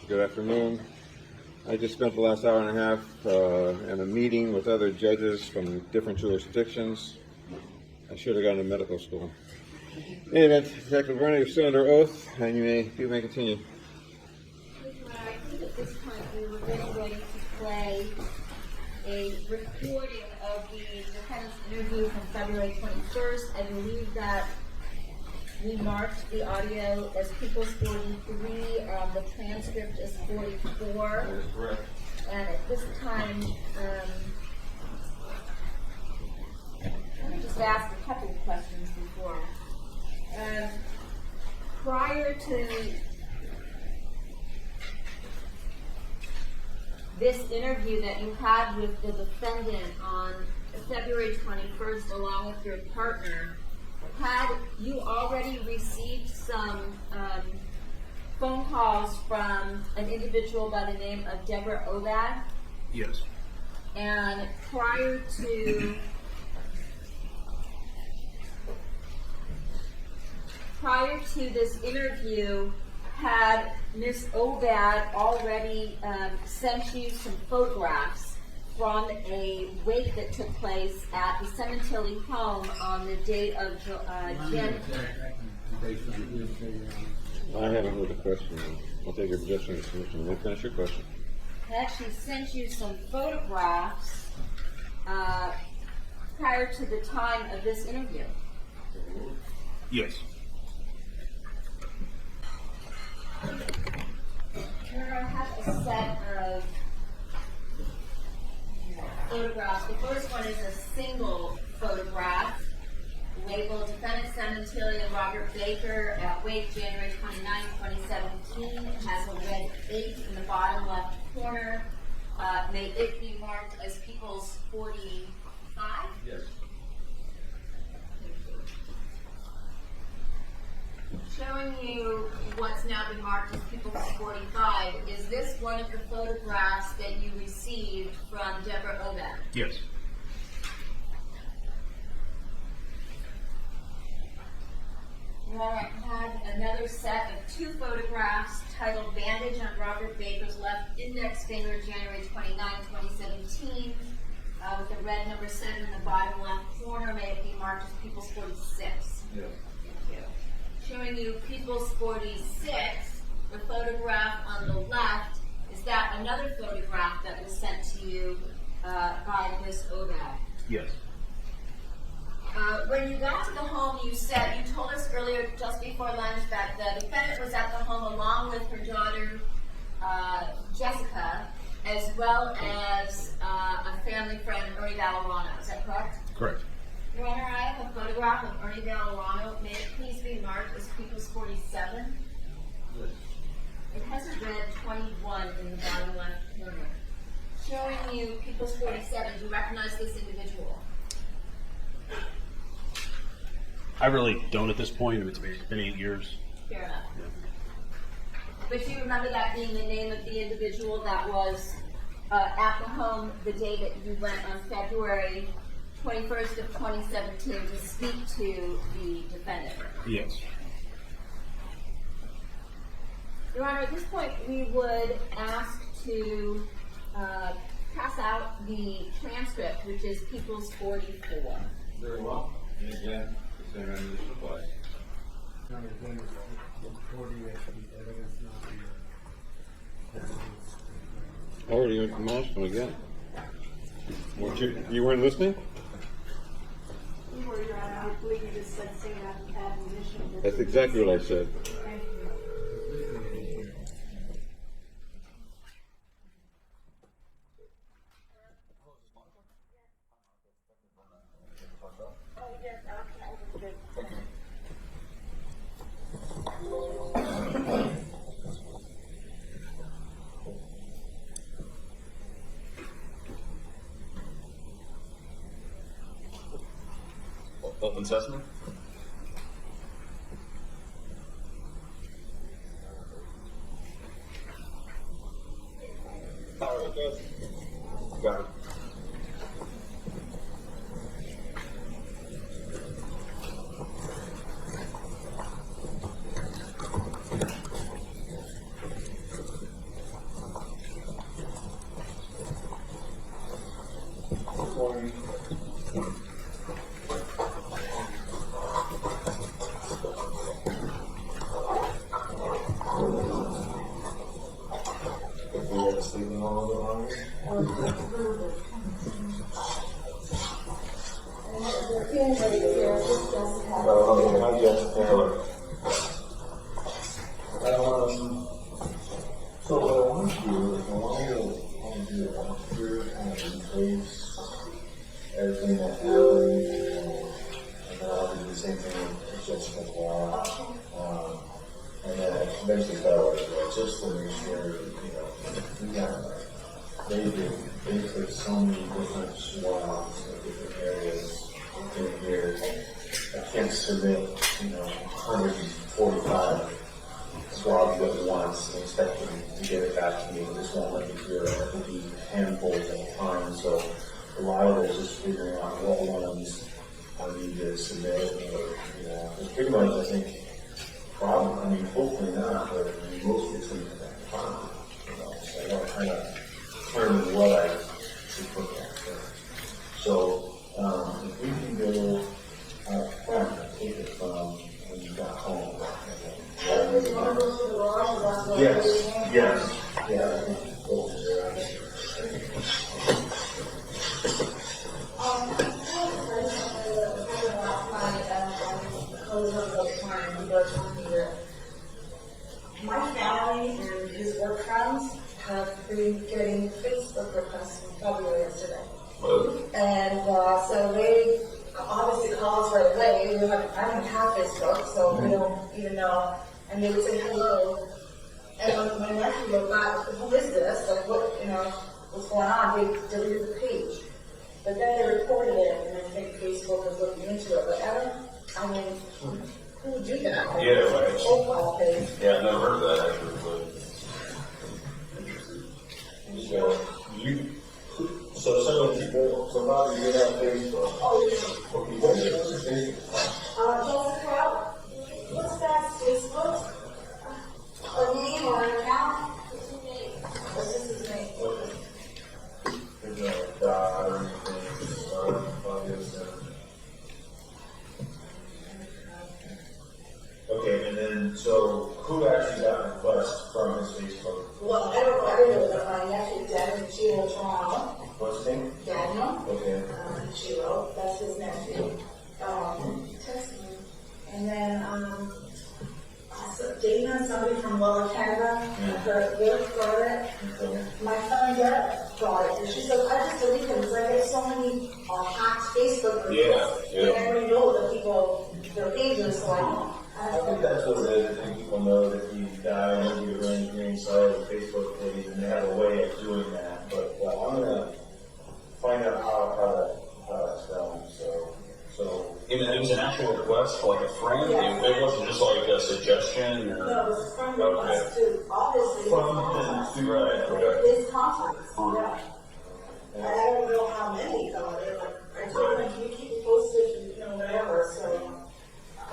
Good afternoon. I just spent the last hour and a half in a meeting with other judges from different jurisdictions. I should have gone to medical school. In any event, Detective Verna, you're still under oath, and you may continue. I think at this point we were getting ready to play a recording of the defendant's interview from February 21st. I believe that we marked the audio as People's 43, the transcript is 44. That is correct. And at this time, let me just ask a couple of questions before. Prior to this interview that you had with the defendant on February 21st, along with your partner, had you already received some phone calls from an individual by the name of Deborah Obad? Yes. And prior to this interview, had Ms. Obad already sent you some photographs from a wake that took place at the Sementilli home on the date of January? I haven't heard the question. I'll take your objection to submission. We'll finish your question. I actually sent you some photographs prior to the time of this interview. Yes. Here I have a set of photographs. The first one is a single photograph labeled Defendant Sementilli and Robert Baker at Wake, January 29, 2017. It has a red 8 in the bottom left corner. May it be marked as People's 45? Yes. Showing you what's now been marked as People's 45. Is this one of the photographs that you received from Deborah Obad? Yes. I had another set of 2 photographs titled Bandage on Robert Baker's left index finger, January 29, 2017, with a red number 7 in the bottom left corner. May it be marked as People's 46. Yes. Thank you. Showing you People's 46, the photograph on the left, is that another photograph that was sent to you by Ms. Obad? Yes. When you got to the home, you told us earlier, just before lunch, that the defendant was at the home along with her daughter, Jessica, as well as a family friend, Ernie Valorano. Is that correct? Correct. Your Honor, I have a photograph of Ernie Valorano. May it please be marked as People's 47? Yes. It has a red 21 in the bottom left corner. Showing you People's 47. Do you recognize this individual? I really don't at this point. It's been 8 years. Fair enough. Yeah. But do you remember that being the name of the individual that was at the home the day that you went on February 21st of 2017 to speak to the defendant? Yes. Your Honor, at this point we would ask to pass out the transcript, which is People's 44. Very well. And again, the same evidence applies. I already admonished him again. You weren't listening? You were, Your Honor. I believe you just said same admonition. That's exactly what I said. Thank you. Oh, yes, okay. Open sesame? Got it. Hi, Jessica Taylor. So what I want to do is I want to replace everything that happened, and then I'll do the same thing with Jessica as well. And then eventually Bella, just to make sure, we got they put so many different swaths of different areas in here. I can't submit, 145 swabs at once and expect them to get it back to me. This won't let me do it. I have to do handfuls at a time. So a lot of it is just figuring out what ones I need to submit. It's pretty much, I think, probably, hopefully not, but most of it's going to come back to fine. So I got to kind of determine what I should put back there. So if we can go out front, take it from when you got home. Yes. My family and his work friends have been getting Facebook requests from Fabio yesterday. And so they obviously call us right away. I don't have Facebook, so we don't even know. And they would say hello. And when my nephew wrote back, who is this? Like, what's going on? They deleted the page. But then they reported it, and I think Facebook was looking into it. But who would do that? Yeah, right. Profile page. Yeah, I've never heard of that actually, but interesting. So some of the people, somebody get on Facebook. Oh, yeah. Okay, what's your Facebook? Jessica, what's that Facebook? A name or an account? What's his name? Okay. There's no dot or anything, Fabio Sementilli. Okay, and then, so who actually got a request from his Facebook? Well, I don't know, but my nephew, Daniel Chiro Toronto. What's his name? Daniel. Okay. Chiro, that's his nephew. Text me. And then, Dana, somebody from Lower Canada, her work got it. Okay. My friend Verna got it. And she said, I just deleted it because I get so many hacked Facebook requests. Yeah. And everybody knows that people, their pages, so I think that's what it is. I think people know that he died and he ran green side of the Facebook page, and they have a way of doing that. But I'm gonna find out how that's done. So It was an actual request for like a friend. Yeah. It wasn't just like a suggestion. Or... no, it was a friend request too. Obviously, his contacts. Yeah. And I don't know how many got it. Like, I told him, can you keep it posted, whatever. So.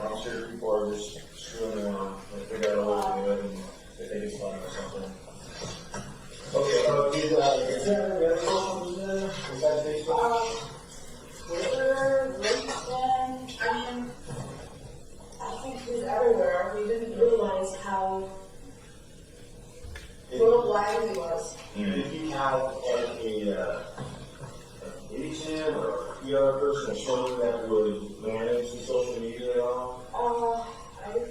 I'm sure people are just screwing around. They figure out a way to do it, and they think it's fun or something. Okay, is there any other social media besides Facebook? Twitter, LinkedIn, I think he's everywhere. We didn't realize how worldwide he was. Did he have like a agent or a PR person or someone that would manage the social media at all? I was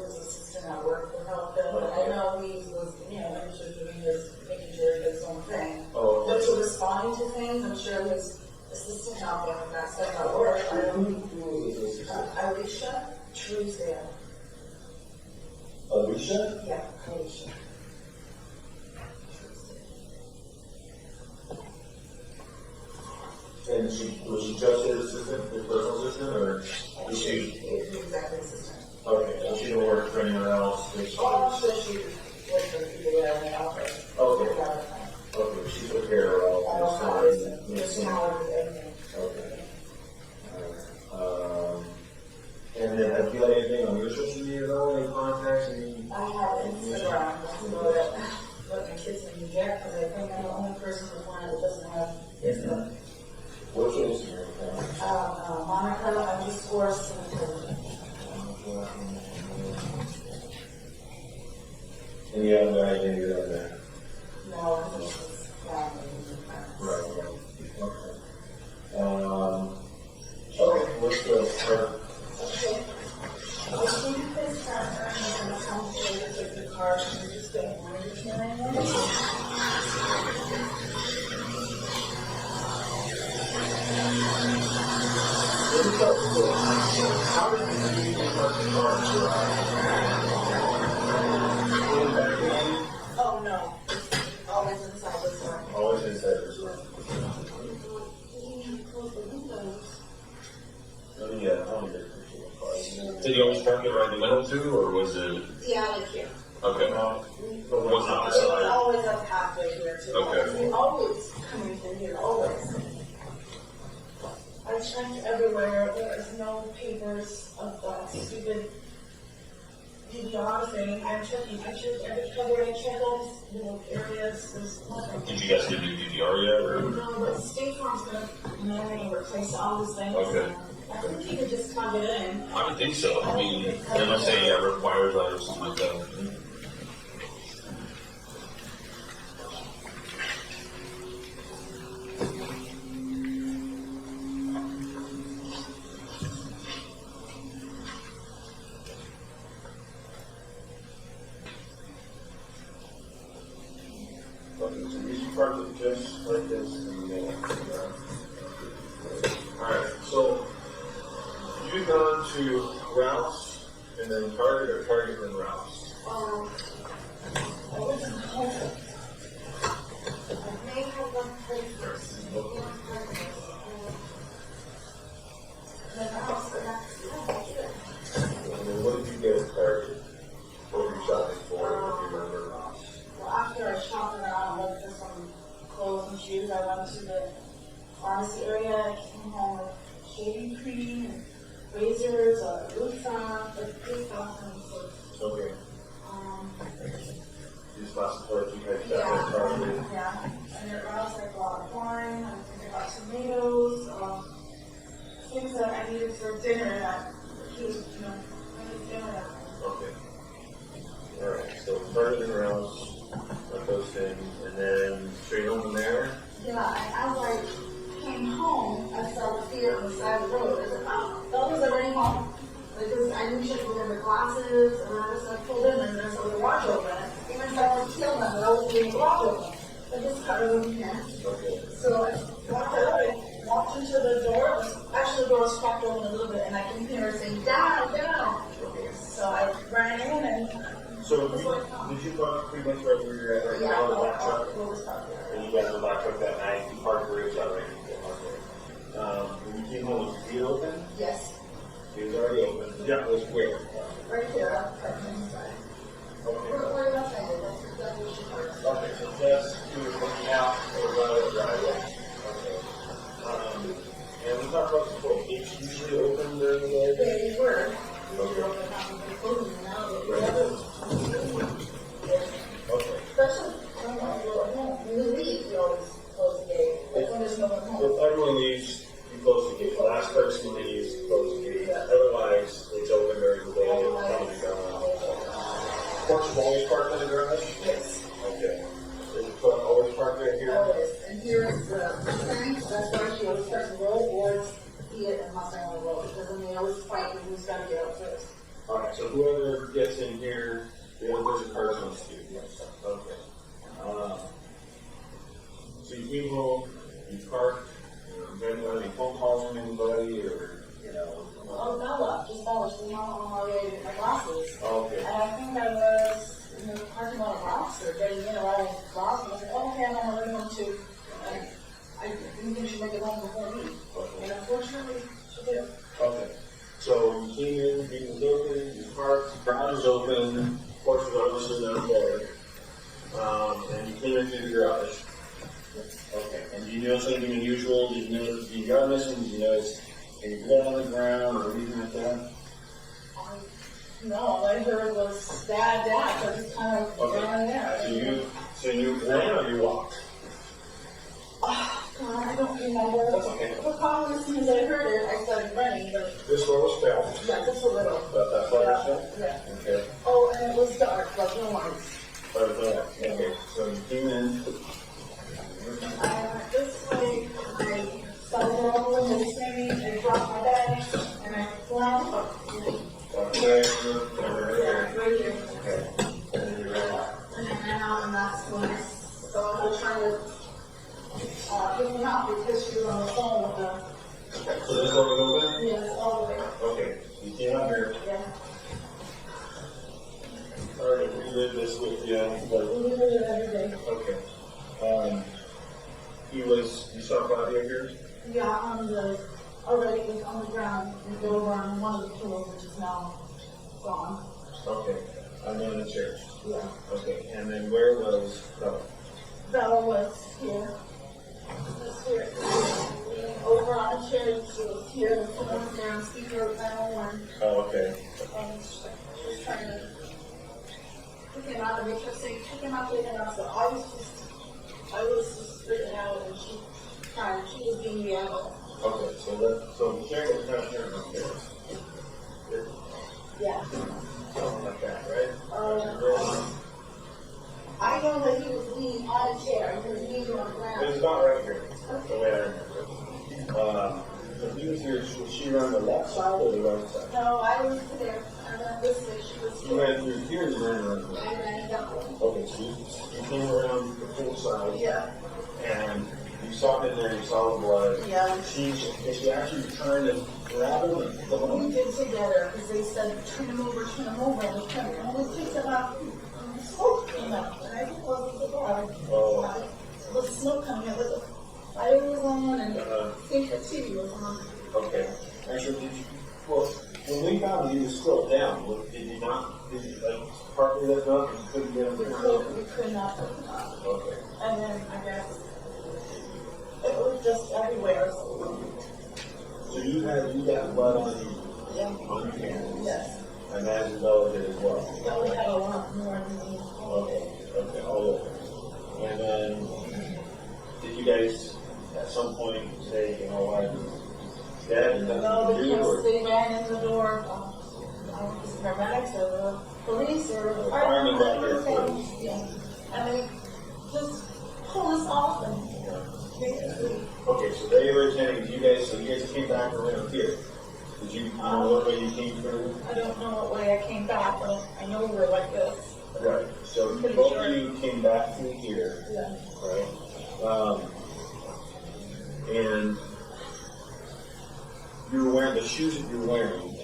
his assistant at work to help him, but I know he was, making sure he did his own thing. Oh, But to responding to things, I'm sure his assistant helped him with that stuff at work. I don't Alicia Truesdale. Alicia? Yeah, Alicia. And was she just his assistant, his personal assistant, or was she? He's the executive assistant. Okay, so she didn't work for anyone else. Oh, so she worked for people that are in the office. Okay. Okay, she took care of all this. Okay. And then have you got anything on your social media at all? Any contacts? I have Instagram, what my kids can get, because I think I'm the only person in the planet that doesn't have Instagram. What's your Instagram account? Monica _Sementilli. And you haven't got anything on there? No, this is family. brush and just don't want to do anymore. How did you park the cars in back lane? Oh, no. Always inside the store. Always inside the store. Close the windows. Oh, yeah, I only did picture of cars. Did you always park it right in the middle too, or was it? Yeah, like here. Okay. But Was not the It's side. always up halfway here too. Okay. We always coming in here, always. I checked everywhere, there is no papers of that stupid DVR thing. I checked every cover, I checked all these little areas, there's nothing. Did you guys get new DVR yet, or? No, but State Farm's gonna manually replace all these things. Okay. I think you could just plug it in. I would think so. I mean, unless they requires that or something like that. Okay, so you should park it just like this in the middle. Alright, so you've gone to Ralph's and then Target, or Target and Ralph's? I wasn't home. I may have done Target first. And then what did you get at Target? What were you shopping for, if you remember? Well, after I shopped around, looked for some clothes and shoes, I went to the pharmacy area. I came home with shaving cream, and razors, root sock, like 3,000 soaps. Okay, these last clothes you guys Yeah, got at Target. yeah. And at Ralph's, I bought wine, I think I bought tomatoes, things that I needed for dinner that he was, I needed dinner that night. Okay. Alright, so Target and Ralph's, got those things, and then straight home from there? Yeah, and as I came home, I saw the fear on the side of the road. I said, oh, Bella's already home. Because I knew she had put in the glasses, and I just pulled in, and there's a garage open. Even if I would kill them, I would leave the garage open. I just cut her in here. Okay. So I walked out, I walked into the door. Actually, the door was cracked open a little bit, and I can hear her saying, down, down. So I ran in, and So did you park pretty much right where you're at right now, the black truck? What was parked there? And you got in the black truck that night, you parked where it was already. When you came home, was the gate open? Yes, It was already open. Yeah, it was where? right here, I'm parked inside. Okay. Where am I saying? That's exactly what she parked. Okay, so just, you were looking out, or right over the driveway. Okay. And we talked about the boat, it's usually open during the day? They were. Usually open half of the food, and now they're Okay. especially when we go home. When we leave, we always close the gate. Like when there's no one home. If everyone leaves, you close the gate. The last person leaves, you close the gate. Otherwise, it's open during the day. Porch always parked in the garage? Yes, Okay. Is it always parked right here? always. And here is the Mustang. That's why she always starts to roll, or it's Fiat and Mustang on the road. Because then they always fight with who's got to get out first. Alright, so whoever gets in here, the other person cars on the street. Okay. So you came home, you parked, you didn't have any phone calls from anybody, or, Oh, Bella, just Bella. She's not on my way to get my glasses. Okay. And I think I was in the parking lot of Ralph's or getting in or out of Ralph's. And I said, oh, okay, I'm on my way home too. And I didn't think she'd make it home before me. And unfortunately, she did. Okay. So you came in, gate was open, you parked, garage was open, porch was obviously not there. And you came in through the garage. Okay. And did you notice anything unusual? Did you notice the DVR missing? Did you notice any blood on the ground or anything like that? No, all I heard was dad, dad. So I just kind of ran there. So you ran or you walked? Oh, God, I don't remember. That's okay. But probably as soon as I heard it, I started running. But This door was felt. yeah, just a little. About that far percent? Yeah. Okay. Oh, and it was dark, like no lights. Okay. So you came in. I went this way, I saw the door open, and screaming, I dropped my bag, and I fell. Okay. Yeah, right here. Okay. And then you ran last week, so I was trying to pick him up because she was on the phone with them. Okay, so this is all open? Yes, all the way. Okay, you came up here. Yeah. Sorry to relive this with you, but, We do it every day. okay. You saw Fabio here? Yeah, already it was on the ground, and go around one of the tools, which is now gone. Okay, I'm in the church. Yeah. Okay, and then where was Bella? Bella was here. This here. Leaning over on a chair, she was here, and someone was down, speaker of 901. Oh, okay. And she was trying to pick him out, and we kept saying, pick him up, so I was just freaking out, and she was being the animal. Okay, so the chair was kind of turned on there. Yeah. Something like that, right? I know that he was leaning on a chair, and he was leaning on the It ground. was about right here, the way I remember. When he was here, was she on the left side or the right side? No, I was there, and then this way, she was You ran through here and ran around here. I ran that way. Okay, so you came around the full side. Yeah. And you saw him in there, you saw the blood. Yeah. Is she actually trying to grab him and pull We him? did together, because they said, turn him over, and we turned him, and we picked him up, and the smoke came out, and I think it wasn't the bar. Oh. The smoke coming out, the fire was on, and I think the TV was on. Okay. Actually, well, when we found him, he was still down. Did you partly lift up and couldn't get him We down? could not pick him up. Okay. And then, I guess, it was just everywhere, so, So you got blood on yeah. your hands. Yes. And as Bella did as well. That we had a lot more than me. Okay, all over. And then, did you guys at some point say, you know what, Dad, No, nothing to do, because or they ran in the door, the paramedics or the police or the firemen got there firemen. first. Yeah. And they just pulled us off and basically, Okay, so they were attending, you guys came back around here. Did you know what way you came through? I don't know what way I came back, but I know we were like this. Right, so Pretty both sure. of you came back through here, Yeah. right? And you were wearing the shoes that you were wearing.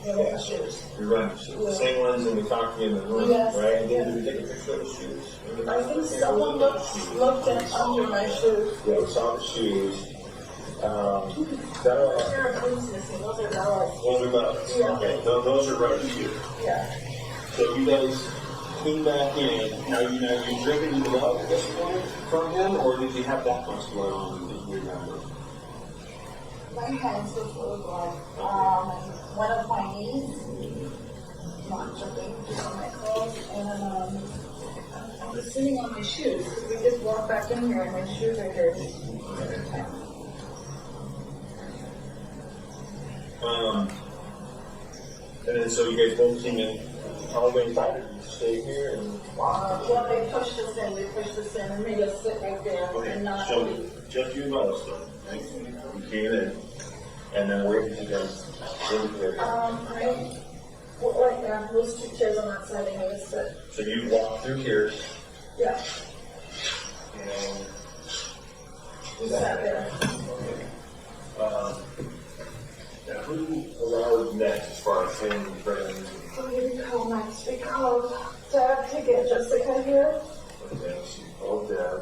Yeah, shoes. You're running shoes, the same ones that we talked to you in the room, Yes, right? And yeah. did we take a picture of the shoes? I think someone looked at under my shoes. Yeah, we saw the shoes. That There are boots missing, those are Bella's. those are Bella's. Yeah. Okay, those are running shoes. Yeah. So you guys came back in. Now you drinking the blood at this point from him, or did you have that much blood on you that you remember? My hands were full of blood. One of my knees, not jumping, just on my clothes, and I was sitting on my shoes. We just walked back in here, and my shoes are dirty every time. And then so you guys both came in all the way inside, or you stay here and Well, they pushed us in, and made us sit right there and not so leave. just you and Bella still, right? You came in, and then where did you guys live here? Right now, those two chairs on that side, and I was sit. So you walked through here, Yeah, and we sat there. Now, who allowed next as far as family and friends? So we called next. We called Dad to get Jessica here. Okay, so you called Dad.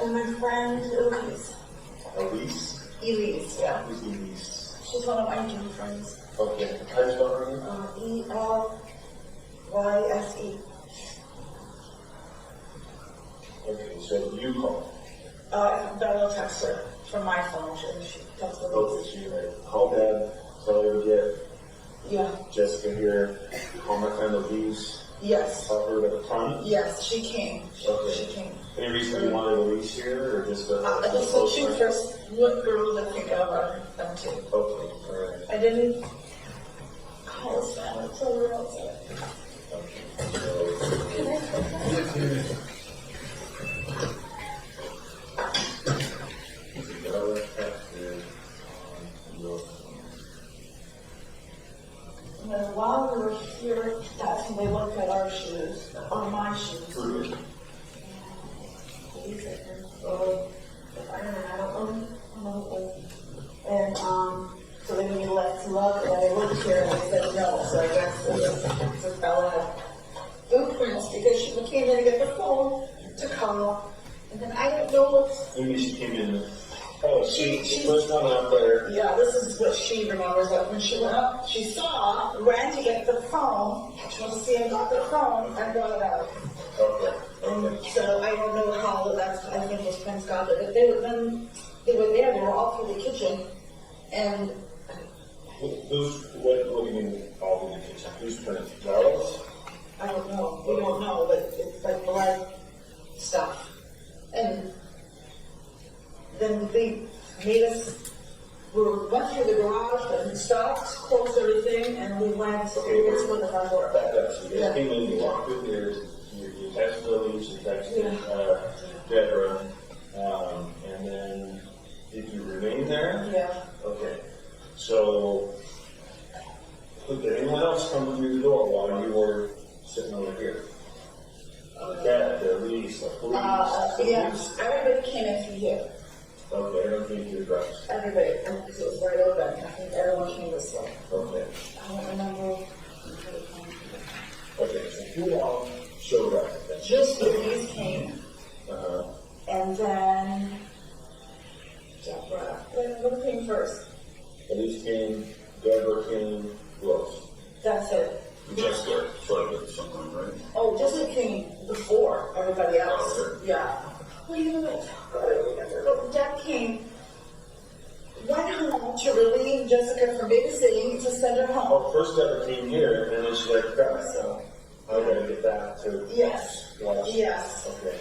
And my friend Elise. Elise? Elise, yeah. Who's Elise? She's one of my gym friends. Okay, how do you spell her name? Elyse. Okay, so you called. Bella texts her from my phone. She texts Okay, Elise. so you call Dad, tell her to get Yeah. Jessica here, call my friend Elise, Yes. tell her to come. Yes, she came. Okay. She came. Any reason you wanted Elise here, or just Just so she first what girls I think of are them too. Okay, alright. I didn't call us family until we were outside. Can I put that? And then while we were here, that's when they looked look at our shoes, or my shoes. True. And, so they gave me let's look, and I looked here, and they said no, so I guess the fella had blueprints, because she came in to get the phone to call, and then I don't know what's, Maybe she came in. Oh, She- the first one out there. yeah, this is what she remembers, that when she went up, she saw, ran to get the phone, she went to see and got the phone, and brought it out. Okay. And so I don't know how that's, I think those prints got it, but they were, when they were there, they were all through the kitchen, and Who's, what do you mean, all in the kitchen? Who's printing? Darla's? I don't know, we don't know, but it's like blood stuff. And then they made us, we went through the garage, but stopped, closed everything, and we went, let's go to the front door. Back up. So you Yeah. guys came in, you walked through here, you texted Lily, you texted Deborah, and then did you remain there? Yeah. Okay. So, did anyone else come through the door while you were sitting over here? The cat, the police, the police. Yeah, everybody came in through here. Okay, I don't think you're dressed. Everybody, and it was right open, I think everyone came this way. Okay. I don't remember. Okay, so who all showed up? Just the police came, Uh-huh. and then Deborah, who came first? Police came, Deborah came, who else? That's it. Just there, sort of something, right? Oh, Jessica came before everybody else. Oh, Yeah. Wait a minute. Deb came, went home to relieve Jessica from babysitting to send her home. Oh, first Deborah came here, and then she's like, crap, so I gotta get back to. Yes. Watch. Yes. Okay.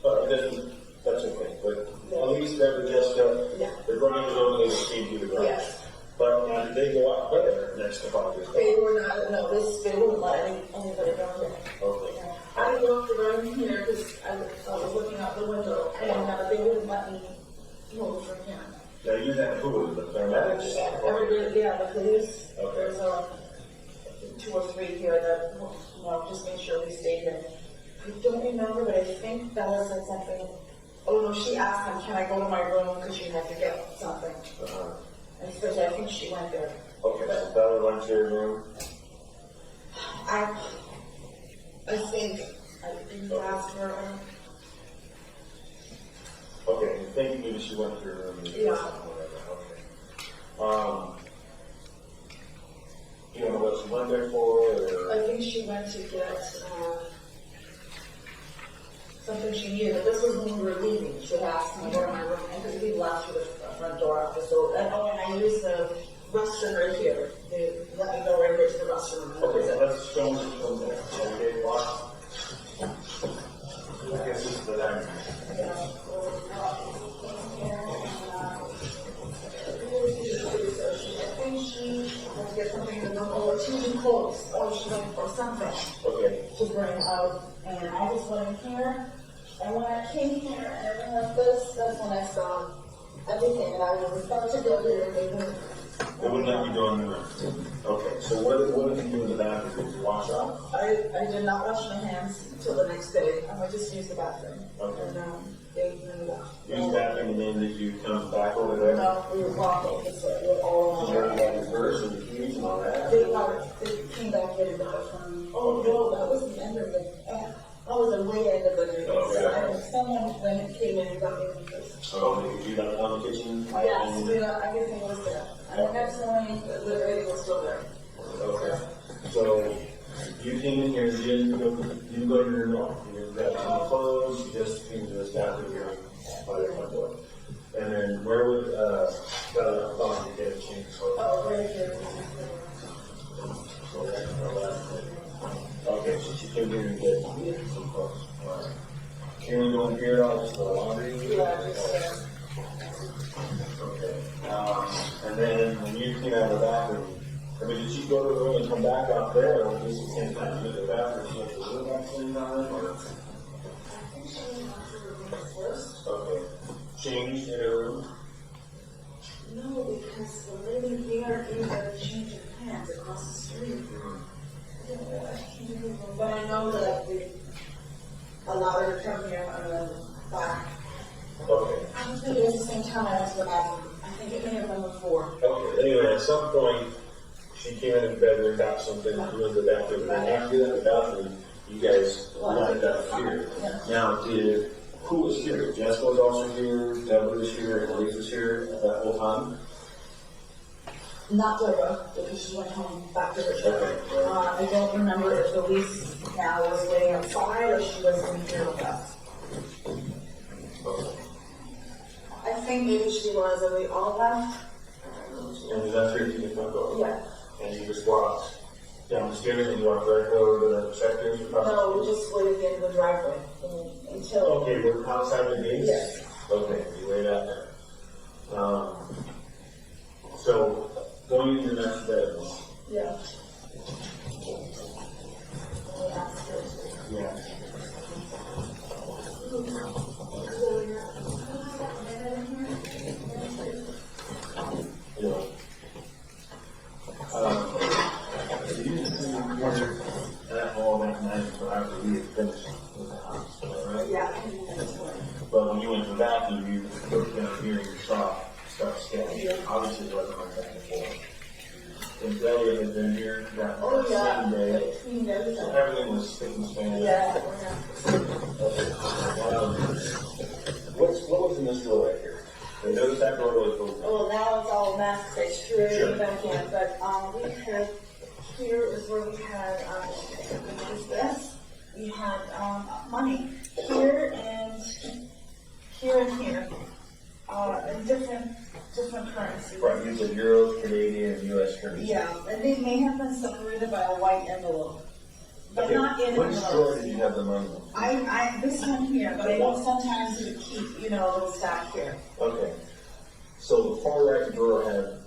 But that's okay, but at least Deborah, Jessica, Yeah. the garage was open, they just came through the garage. Yes. But now, did they go out there next to Fabio's? They were not, no, they wouldn't let anybody go here. Okay. I walked around here because I was looking out the window, and they wouldn't let me move from here. Now, you had who was it, the paramedics? Everybody, yeah, the police, Okay. there's two or three here that, just make sure we stayed here. I don't remember, but I think Bella said something. Oh no, she asked him, can I go to my room because she had to get something. Uh-huh. And so I think she went there. Okay, so Bella went to your room? I think I didn't ask her. Okay, you think maybe she went to your room? And Yeah. Okay. You don't know what she went there for, or? I think she went to get something she needed, but this was when we were leaving. She had asked me to go to my room, and because we left through the front door after, so, and I used the restroom right here. They let me go right here to the restroom. Okay, so let's show them from there. Okay, watch. I guess this is the dining room. I think she was getting something to know, or changing clothes, or she went for something. Okay. To bring out, and I just went in here, and when I came here and everything like this, that's when I saw everything, and I was about to go here, and they They wouldn't let you go in the room. Okay, so what did you do in the bathroom? Did you wash off? I did not wash my hands until the next day. I just used the bathroom. Okay. And they left. Use the bathroom and then did you come back over there? No, we were walking. It's like we're all Did you on. already have your purse and your keys and all that? They came back getting the bathroom. Oh no, that was the end of the. That was the way end of the day. Oh, yeah. Someone when it came in and got me this. Oh, did you got it on the kitchen? Yes, everything was there. And the next morning, the radio was still there. Okay. So you came in here, you didn't go to your room. You didn't grab any clothes, you just came to this bathroom here by the front door. And then where would Bonnie get a change of clothes? Oh, right here. Okay, so she came here and get some clothes. All right. Can we go in here, I'll just go laundry? Yeah, just Okay. And then when you came out of the bathroom, I mean, did she go to the room and come back out there, or was it the same time you did the bathroom? She went to the room at the same time, or? Okay. Changed in her room? no, because the lady here gave her a change of pants across the street. I didn't but I know that we allowed her to come here and then back. Okay. I don't think it was the same time I went to the bathroom. I think it may have been before. Okay, anyway, at some point, she came in the bedroom, got something, went to the bathroom, and after that, the bathroom, you guys lined up here. Now, who was here? Jessica was also here, Deborah was here, and Elise was here that whole time? Not Deborah, because she went home back to Richmond. Okay. I don't remember if Elise now was waiting outside or she was in here with us. Okay. I think maybe she was, and we all left. And was that here to the front door? Yeah. And you just walked down the stairs and you walked right over to the sectors? No, we just waited at the end of the driveway until. Okay, we're outside the gates? Yes. Okay, you wait out there. So, going into the next bedroom. Yeah. Yeah. Yeah. That all that night, so after we had finished with the house, right? Yeah. But when you went to the bathroom, you looked down here and you saw stuff scattered. Obviously, it wasn't like that before. And Delia had been here that Oh, yeah. same day. It cleaned everything. So everything was spick and span. Yeah. What was in this drawer right here? I noticed that drawer was open. Well, now it's all mask face through Sure. and back in, but we had, here is where we had, what is this? We had money here and here and here, in different currencies. Right, you said euros, Canadian, and U.S. currency. Yeah, and they may have been separated by a white envelope, but Okay, not in which drawer envelopes. did you have the money in? This one here, but I know sometimes you keep, a little stack here. Okay. So the far right drawer had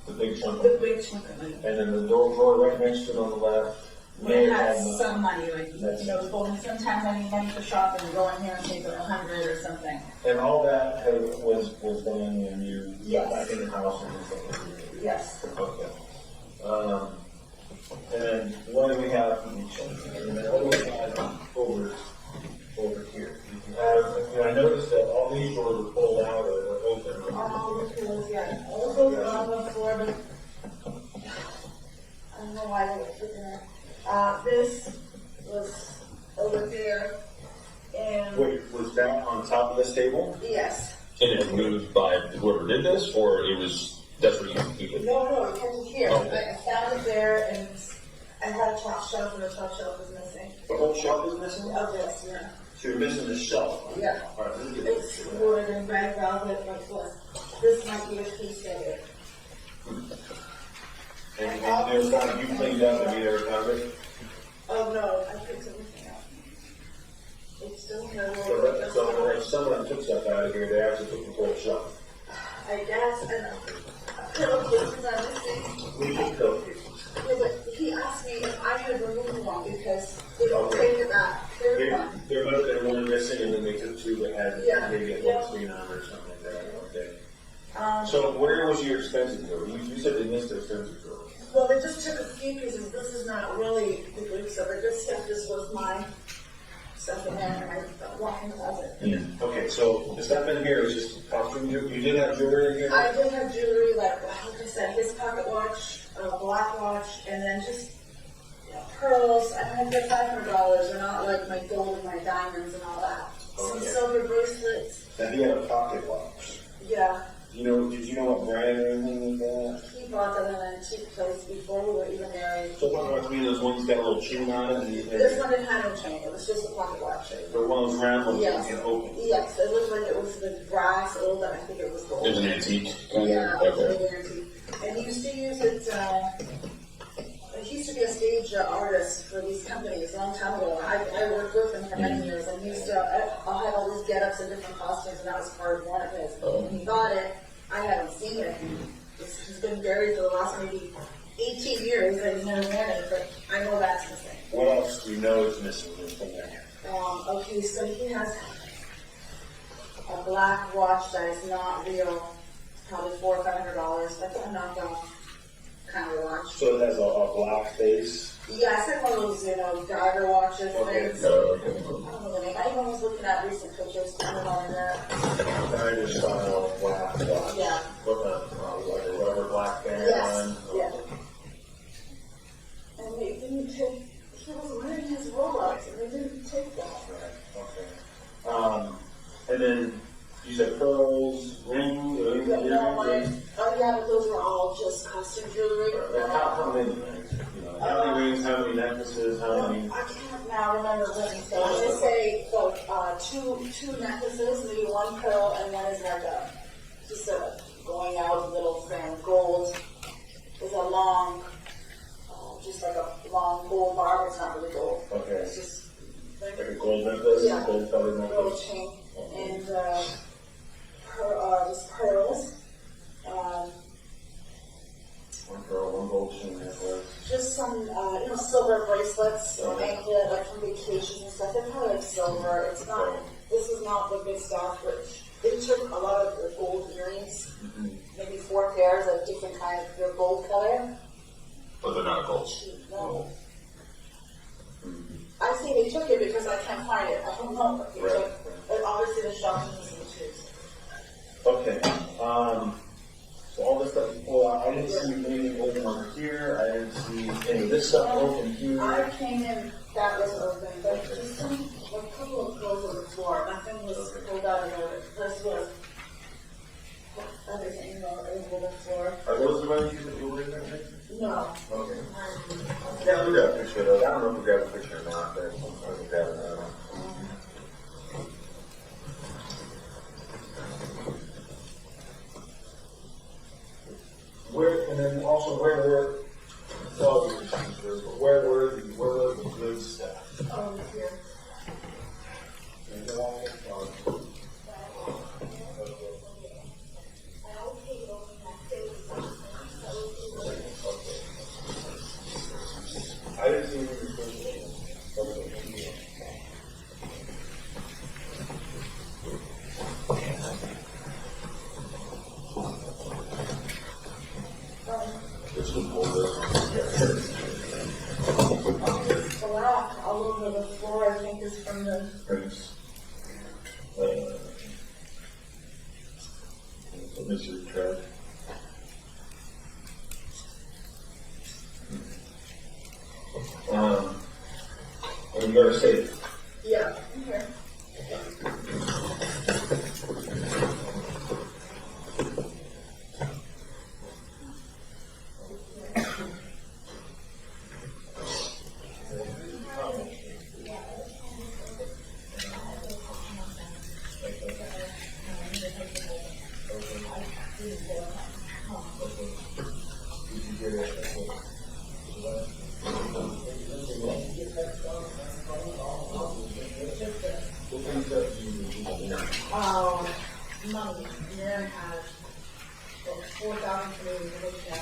the big chunk, The big chunk of money. and then the drawer right next to it on the left. We had had some money, like, That's- going, sometimes I need money for shopping, go in here and take 100 or something. And all that was done when you got Yes. back in the house and everything. Yes. Okay. And then what do we have from each other? And then what do we have over here? You have, I noticed that all these doors were pulled out or were open. All the tools, yeah, all those are on the floor, but I don't know why they were put there. This was over there, and Wait, was that on top of this table? yes. And it was moved by whoever did this, or it was, that's what you keep it? No, it kept it here. Okay. I found it there, and I had a top shelf, and the top shelf was missing. The whole shelf is missing? Of this, yeah. So you're missing the shelf? Yeah. All right, let's get It's this. wood and red velvet like this. This might be a piece of it. And there's time you cleaned up and you never found it? Oh, no, I picked everything up. It's still here. So if someone took stuff out of here, they actually took the whole shelf. I guess, and pillowcases are missing. We took pillowcases. Yeah, but he asked me if I had removed one because they don't take it back. They're fine. There might have been one missing and then they took two that had Yeah. maybe a Yeah. one screen on or something like that. Okay. Um, So where was your expensive drawer? You said they missed the expensive drawer. Well, they just took a few pieces. This is not really the good stuff. The good stuff just was my stuff in there, and I walked in the closet. Okay, so the stuff in here is just costume jewelry. You did have jewelry in here? I did have jewelry, like I said, his pocket watch, a black watch, and then just pearls. I had the $500. They're not like my gold and my diamonds and all that. Some Okay. silver bracelets. And he had a pocket watch. Yeah, Did you know what brand or anything like that? he bought that in an antique place before we were even married. So pocket watch means those ones that got a little chain on it and This one didn't have no chain. It was just a pocket watch. or one of those round ones that Yes. you can open. Yes, it looked like it was the brass old, and I think it was gold. It was an antique kind Yeah, of? it was Okay. a guarantee. And he used to use it, he used to be a stage artist for these companies a long time ago. I worked with him for many years, and he used to, I'll have all these get-ups and different costumes, and that was part of one of his. When he got it, I haven't seen it. He's been buried for the last maybe 18 years, and he's never worn it, but I know that's missing. What else do you know is missing from there? Okay, so he has a black watch that is not real, probably $400 or $500. That's a knockoff kind of watch. So it has a black face. Yeah, I said one of those, diver watches things. I don't know the name. Anyone was looking at recent pictures, comment on that. Diver style black watch. Yeah. With like a rubber black band. Yes. Yeah. And they didn't take. He was wearing his Rolex, and they didn't take that. Right. Okay. And then you said pearls, rings, earrings. Oh yeah, but those were all just costume jewelry. How many rings? How many rings? How many necklaces? How many? I can't now remember what he said. I'm gonna say two necklaces, maybe one pearl, and one is like just a going out little thing, gold. With a long, just like a long gold bar. It's not really gold. Okay. It's just like a gold necklace. Yeah. Gold colored necklace. Gold chain and just pearls. One pearl, one gold chain necklace. Just some, silver bracelets, anklet, like from vacations and stuff. They're probably like silver. It's not. This is not the good stuff. But they took a lot of the gold earrings, maybe 4 pairs of different kinds. They're gold color. But they're not gold. No. I say they took it because I can't find it. I don't know what they took. But obviously the shop is in the shoes. Okay. So all this stuff you pull out, I didn't see anything open over here. I didn't see any of this stuff open here. I came in, that was open, but just a couple of clothes on the floor. Nothing was pulled out of there. This was everything over the floor. Are those the ones you were in there? No. Okay. Yeah, we got a picture of those. I don't know if we got a picture or not, but I think that another one. And then also where were the good stuff? Here. I didn't see any This one hold this. Black all over the floor, I think is from the Prince. Mr. Tread. And you got a safe. yeah. Here. Money. Mary has 4,000 for me to look at.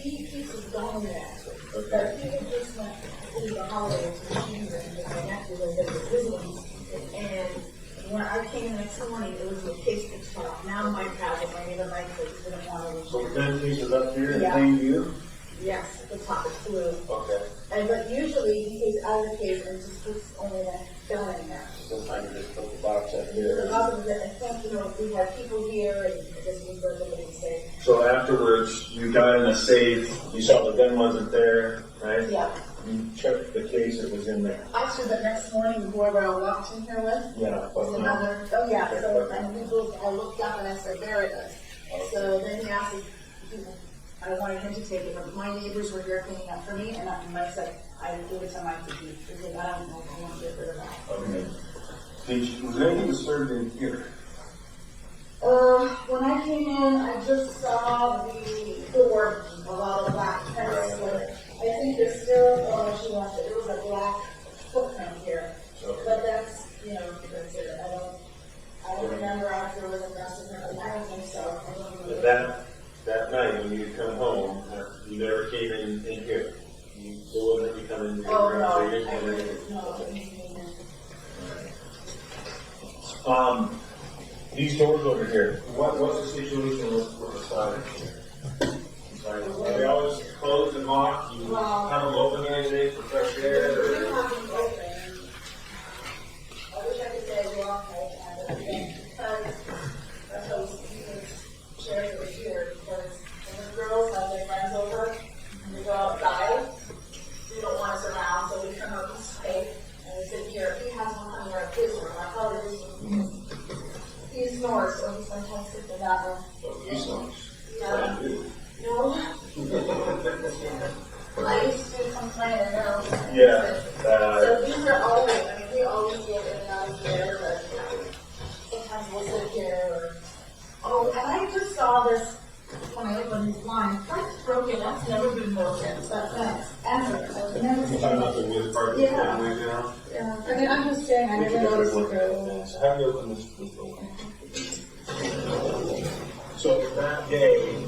He keeps his going there. But he had just went through the holidays with me and my nephew was visiting. And when I came the next morning, it was a case of top. Now my pad is my neighbor bike, so he didn't want to. So the pen piece is up here and Yeah. paying you? Yes, the top is blue. Okay. But usually he takes out of the case and just puts only the fill in there. Sometimes you just put the box up The here. problem is that I think, we have people here and this was where somebody say, So afterwards, you got in the safe, you saw the gun wasn't there, right? yeah. You checked the case, it was in there. Actually, the next morning, whoever I walked in here with, Yeah. was another, oh yeah, so, and we both, I looked up and I said, there it is. So then he asked if I wanted him to take it, but my neighbors were here cleaning up for me, and Mike said, I would give it to Mike to keep, because I don't know if I want to get rid of that. Okay. Was anything disturbed in here? When I came in, I just saw the door of all the black prints. I think there's still, she left it. There was a black footprint here. But that's, that's it. I don't remember after there was a mess in there. I don't think so. That night when you come home, you never came in here. You still wouldn't be coming in here. Oh, no. So you didn't I come in didn't, here. no, I didn't mean These doors over here, what's the situation with the sliding here? Right. Are they always closed and locked? You have them open during the day for fresh air? We Or? have them open. I wish I could say we all have it, because that's how we chairs over here, because when the girls have their friends over, and they go outside, we don't want us around, so we come up and stay, and we sit here. He has one coming right his room, I call it his room. He snores, so he sometimes sits in that room. Oh, you snores. No. I used to complain, I know. Yeah. So these are always, I mean, we always get in and out of here, but sometimes we'll sit here or, oh, and I just saw this when I opened these blinds. That's broken, that's never been broken, that fence, ever. I've never seen Talking about it. the wood part of the Yeah. family now? Yeah, I mean, I'm just saying, I never noticed it. So how do you open this door? So that day,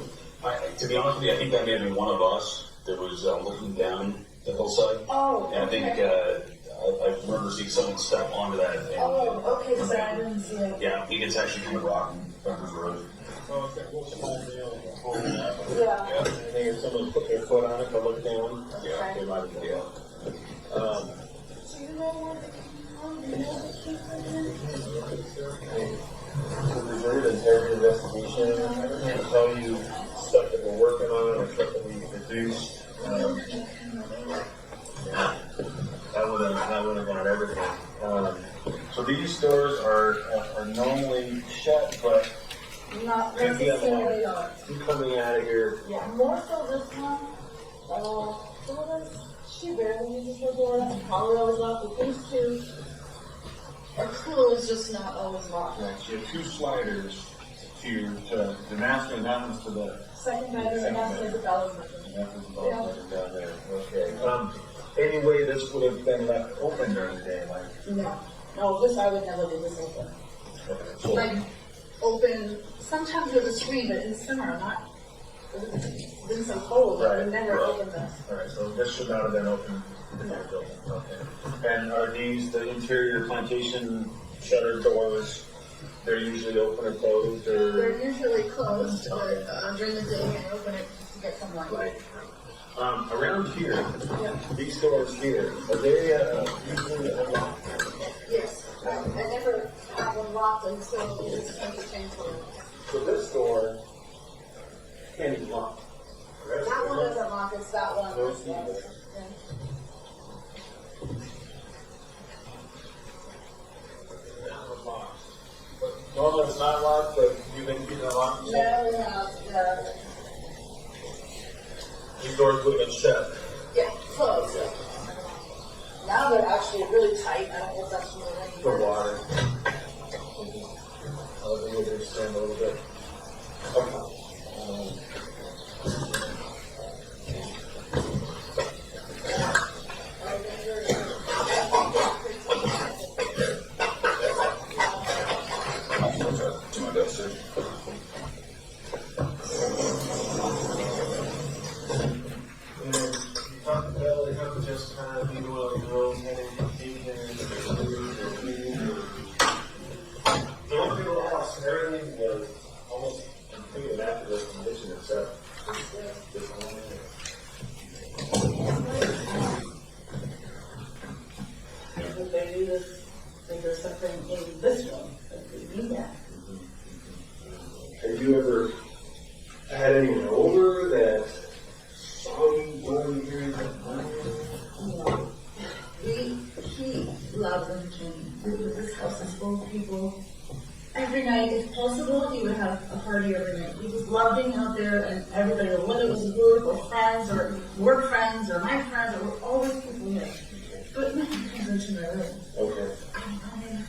to be honest with you, I think that may have been one of us that was looking down the hillside. Oh, And I think okay. I remember seeing someone step onto that. And, Oh, okay, so I didn't see it. yeah, I think it's actually kind of rock and Pepper's Road. Oh, okay. What's the whole deal? Yeah. I think if someone put their foot on it to look down, Yeah. they might have done Yeah. Do you know where the So there's an integrity investigation. I can't tell you stuff that we're working on or stuff that we produced. That would have gone everything. So these stores are normally shut, but Not necessarily not. you coming out of here. Yeah, more so this one. She barely uses her door. That's probably always locked. But these two are closed, just not always locked. Right, so you have two sliders to the master, and that one's to the Second bedroom, and that's the development. down there. Okay. Any way this would have been left open during the day, like? No, this I would never do this open. Okay. So, Like open. Sometimes there's a screen, but in summer, not. It's been so cold, I would never open this. all right. So this should not have been open. Okay. And are these the interior plantation shutter doors? They're usually open or closed, or? They're usually closed, but during the day I open it to get some light. Like, around here, these stores here, are they usually unlocked? Yes, I never have one locked until it's entertained for it. So this door can't be locked. That one doesn't lock, it's that one. No This key one. there. Yeah. That one's locked. But normally it's not locked, but you've been keeping it locked? No, we have, These doors would have been shut. yeah, closed. Now they're actually really tight, I don't know if that's from the rain. For water. I'll let you understand a little bit. Okay. To my desk, sir. And you talked about they have to just kind of be one of the girls heading to the only thing else, everything was almost completed after this condition except this one area. If they do this, think there's something in this room, that they do that. Have you ever had anyone over that saw you going here? No. He loves entertainment. This house is full of people. Every night, if possible, he would have a party every night. He just loved being out there and everybody, whether it was work or friends or work friends or my friends, there were always people here. But nothing comes into my room. Okay. I mean,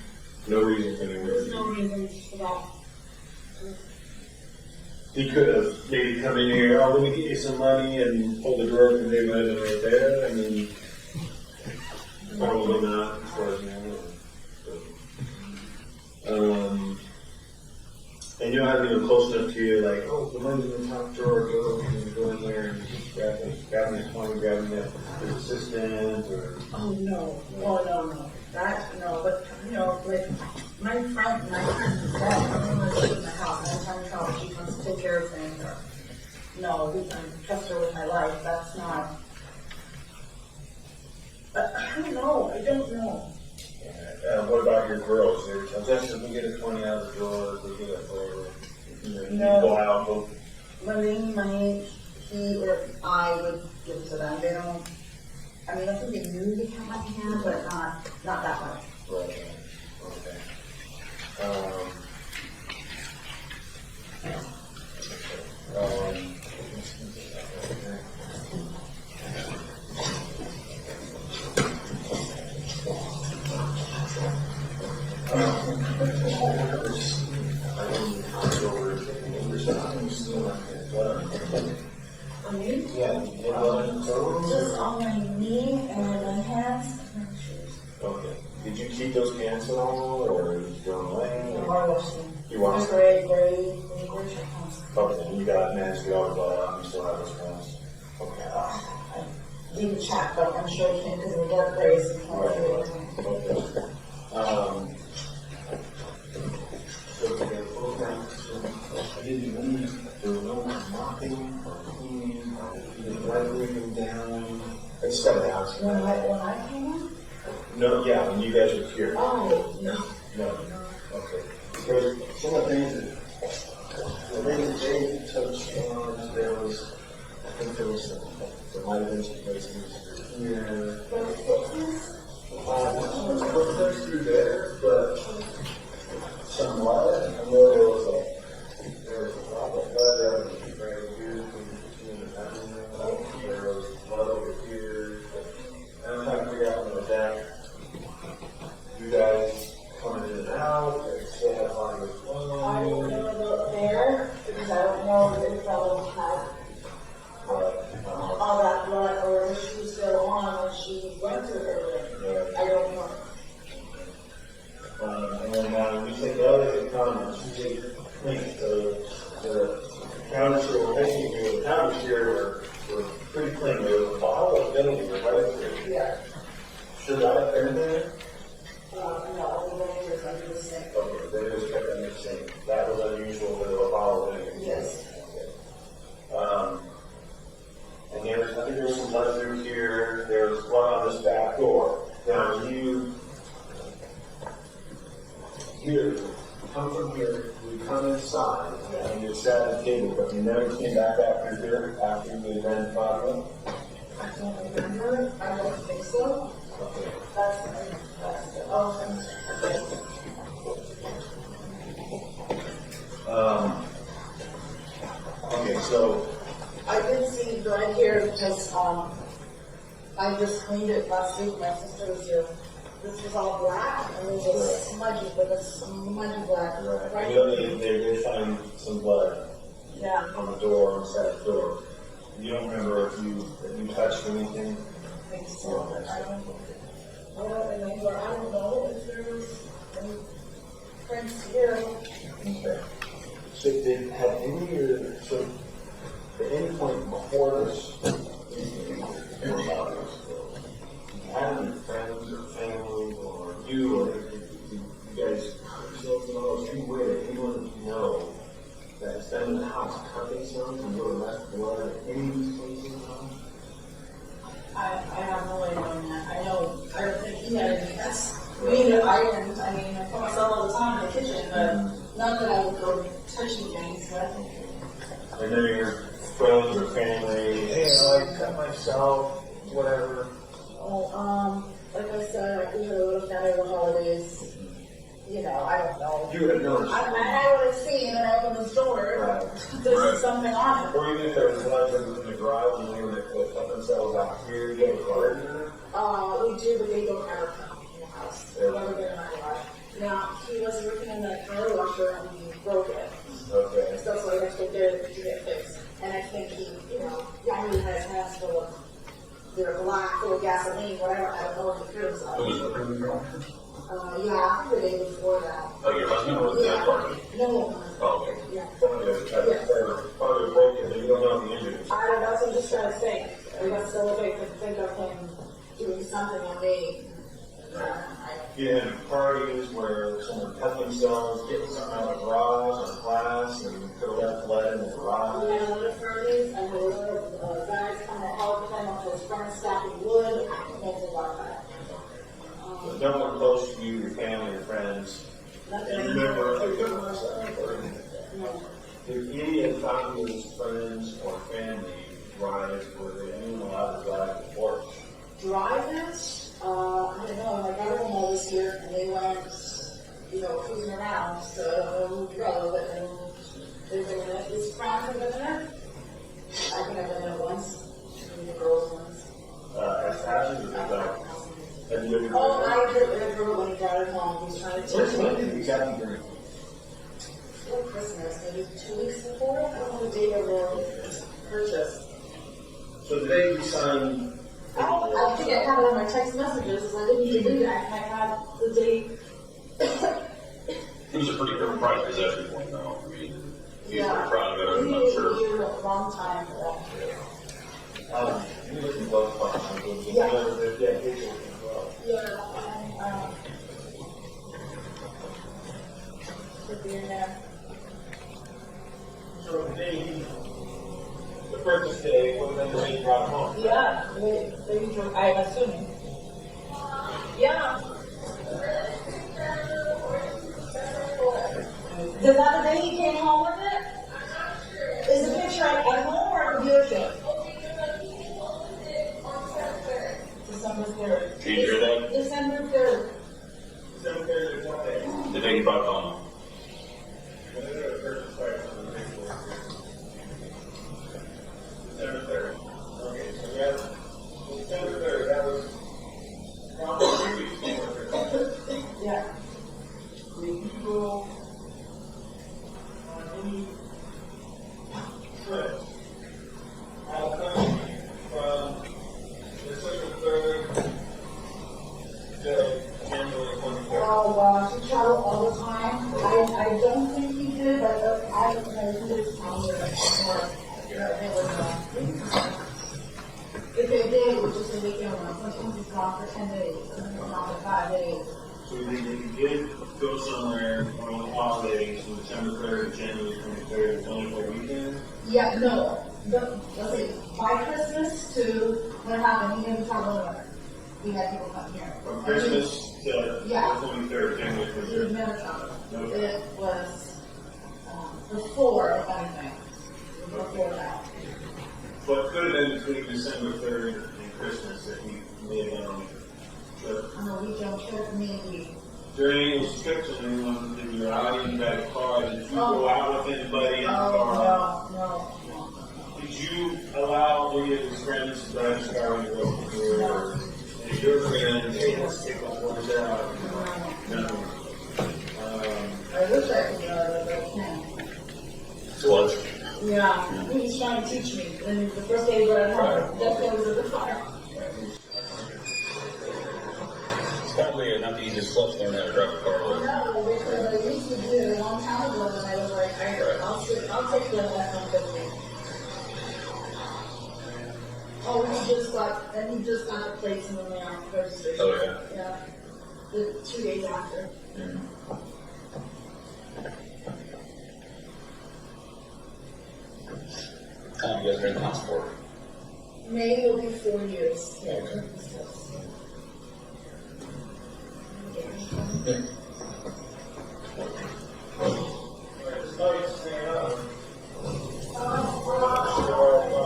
No reason for any there's reason. no reason for that. He could have maybe come in here, oh, let me get you some money and pull the drawer and they might have been right there. I mean, probably not, as far as you know. And you don't have anyone close enough to you, like, oh, the money's in the top drawer, go in there and grabbing his coin, grabbing his assistant, or. Oh, no. Oh, no. That, no. But, you know, like, my friend's dad, everyone lives in the house. Every time she comes to take care of things, or no, we can trust her with my life. That's not. I don't know. What about your girls? They're just we get a 20 out of the door, we get it for, you No. go out, go. When they need money, he or I would give it to them. They don't. I mean, I think they knew they had money in hand, but not that much. Right, okay. Just on my knee and my hands. Okay. Did you keep those pants at all, or did you throw them away? I washed them. You washed them? Gray shirt pants. Okay, you got managed to get all the blood out, you still have those pants? Okay. I didn't check, but I'm sure it came because of the dark grays. Okay. I didn't leave, there was no mopping or cleaning, wiping down. I just gotta ask. When I came in? No, yeah, when you guys were here. Oh, no. No. Okay. Because some of the things that they touched on, there was, I think there was some might have been some places here. There's through there, but some blood. I know there was a lot of blood there that was very weird between the family. There was blood over here. I'm trying to figure out on the deck. You guys coming in and out, they still have on your phone. I don't know about there because I don't know if the fellow had all that blood or if she was still on when she went to her room. I don't know. And then when we take the other comments, we take clean. So the counters that we're making you, the counters here were pretty clean. There was a bottle of vinegar right there. Yeah. Should I have everything? No, the vinegar is under the sink. Okay, then it was kept in the sink. That was unusual for a bottle of vinegar. Yes. And I think there was some blood through here. There was blood on this back door. Now you come from here, you come inside, and you sat at the table, but you never came back after here after you then Fabio. I don't remember. I don't think so. Okay. Okay, so I did see blood here because I just cleaned it last week. My sister was here. This was all black and it was smudgy, but it's smudgy black. I know they did find some blood on the door, on the side door. You don't remember if you touched anything? I think so, but I don't remember. I don't know if there was any prints here. Okay. So did have any or so at any point before this had any friends or family or you or you guys you weird anyone you know that's been in the house cutting something and you were left blood at any of these places? I have no way of knowing that. I don't think he had any pets. I didn't. I mean, I put myself all the time in the kitchen, but not that I would go touching things, but. And then your friends or family, hey, I cut myself, whatever. Oh, like I said, we had a little family over the holidays. You know, I don't know. You would have noticed. I had what I seen, and I opened the door. Right. There's something on it. Or even if there was blood that was in the garage and they were going to put themselves out here, you have a garden? We do, but they don't have a pump in the house. They've never been in our garage. Now, he was working in the car washer and he broke it. Okay. So that's why I have to go there to get fixed. And I think he, I knew he had his hands full of, they're black, full of gasoline, whatever. I don't know what the cribs are. Who was working in the car? Yeah, the day before that. Oh, your husband was the partner? No. Oh, okay. Yeah. Probably broken, but you don't know the injuries. I don't know, so I'm just trying to think. I guess so if I could think of him doing something on me. You have parties where someone cut themselves, get something out of a garage or glass, and throw that pled in the garage. We had other parties, and the little guys come to help them up to his front stacking wood, and things like that. So no one close to you, your family, your friends. And remember, if any of Fabio's friends or family drive, were they anyone allowed to drive the porch? Drive it? I don't know, my brother-in-law was here, and they went, cruising around, so I don't know who drove, but then they were in it. His friends have been in it. I think I've been in it once, and the girls once. As passes or as out? Have you ever Oh, I drove when he got it home, he was trying to teach When me. did you exactly drink? For Christmas, maybe 2 weeks before, I don't know the date of the purchase. So the day you signed. I think I have it on my text messages, I didn't delete it, I had the date. It was a pretty good price possession point, though. I mean, he's pretty proud of it, I'm We sure. needed a long time for that. You look in both functions. Yeah. Yeah, he's looking as well. Yeah, and, should be in there. So the purchase day, what then the day you brought home? Yeah, they drove, I'm assuming. Yeah. Is that the day he came home with it? Is the picture at home or at the dealership? December 3rd. Did you hear that? December 3rd. December 3rd is what day? The day you brought it home. When did the purchase start? December 3rd. Okay, so we have December 3rd, that was around 3 weeks before. Yeah. Did you go on any trips out of country from December 3rd to January 23rd? Oh, wow, she traveled all the time. I don't think he did, but I don't know who is calendar. If they did, it was just a weekend one. Sometimes he's gone for 10 days, sometimes he's gone for 5 days. So you did go somewhere on the holidays from December 3rd to January 23rd, it's only for a weekend? Yeah, no. Let's see, by Christmas to what happened, he didn't travel anywhere. We had people come here. From Christmas to Yeah. the 23rd, January He 23rd? never traveled. Okay. It was before, if anything. Before that. But it could have been between December 3rd and Christmas that he may have been on a trip. On a weekend trip, maybe. During any of those trips, and anyone that you were out in, you had a car, did you go out with anybody in the car? No. Did you allow any of his friends to drive his car when you go to your, and your friends, hey, let's take those boys out? No. I wish I could go, but I can't. Clutch. Yeah, he was trying to teach me. And the first day he got home, that's why I was at the car. It's probably not the easiest clutch learn how to drive a car with. No, because I used to do it a long time ago, and I was like, I'll take the lesson with me. Oh, he just got the plates in the mail, registration. Oh, yeah? Yeah. The 2 days after. How long you guys been in the house for? Maybe it'll be 4 years. Yeah.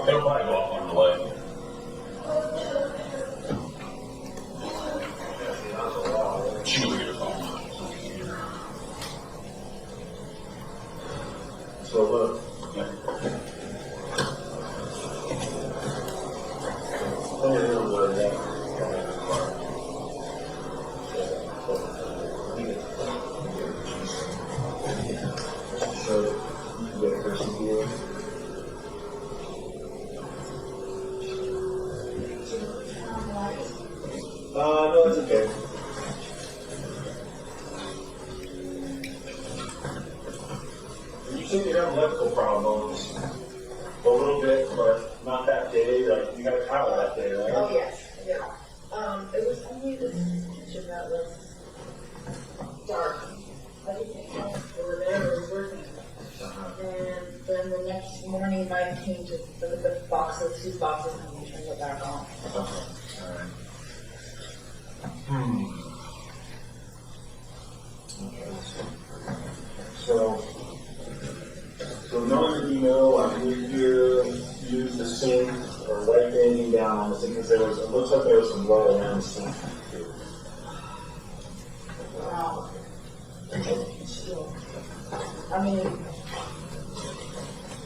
It'll probably go off on the leg. She will get a phone. So look, Yeah. I don't know where that. So you can get a person here. No, it's okay. You said you have electrical problems a little bit, but not that day. Like you got a power that day, right? Oh, yes, yeah. It was only this kitchen that like there was some blood around the sink. Wow. I mean,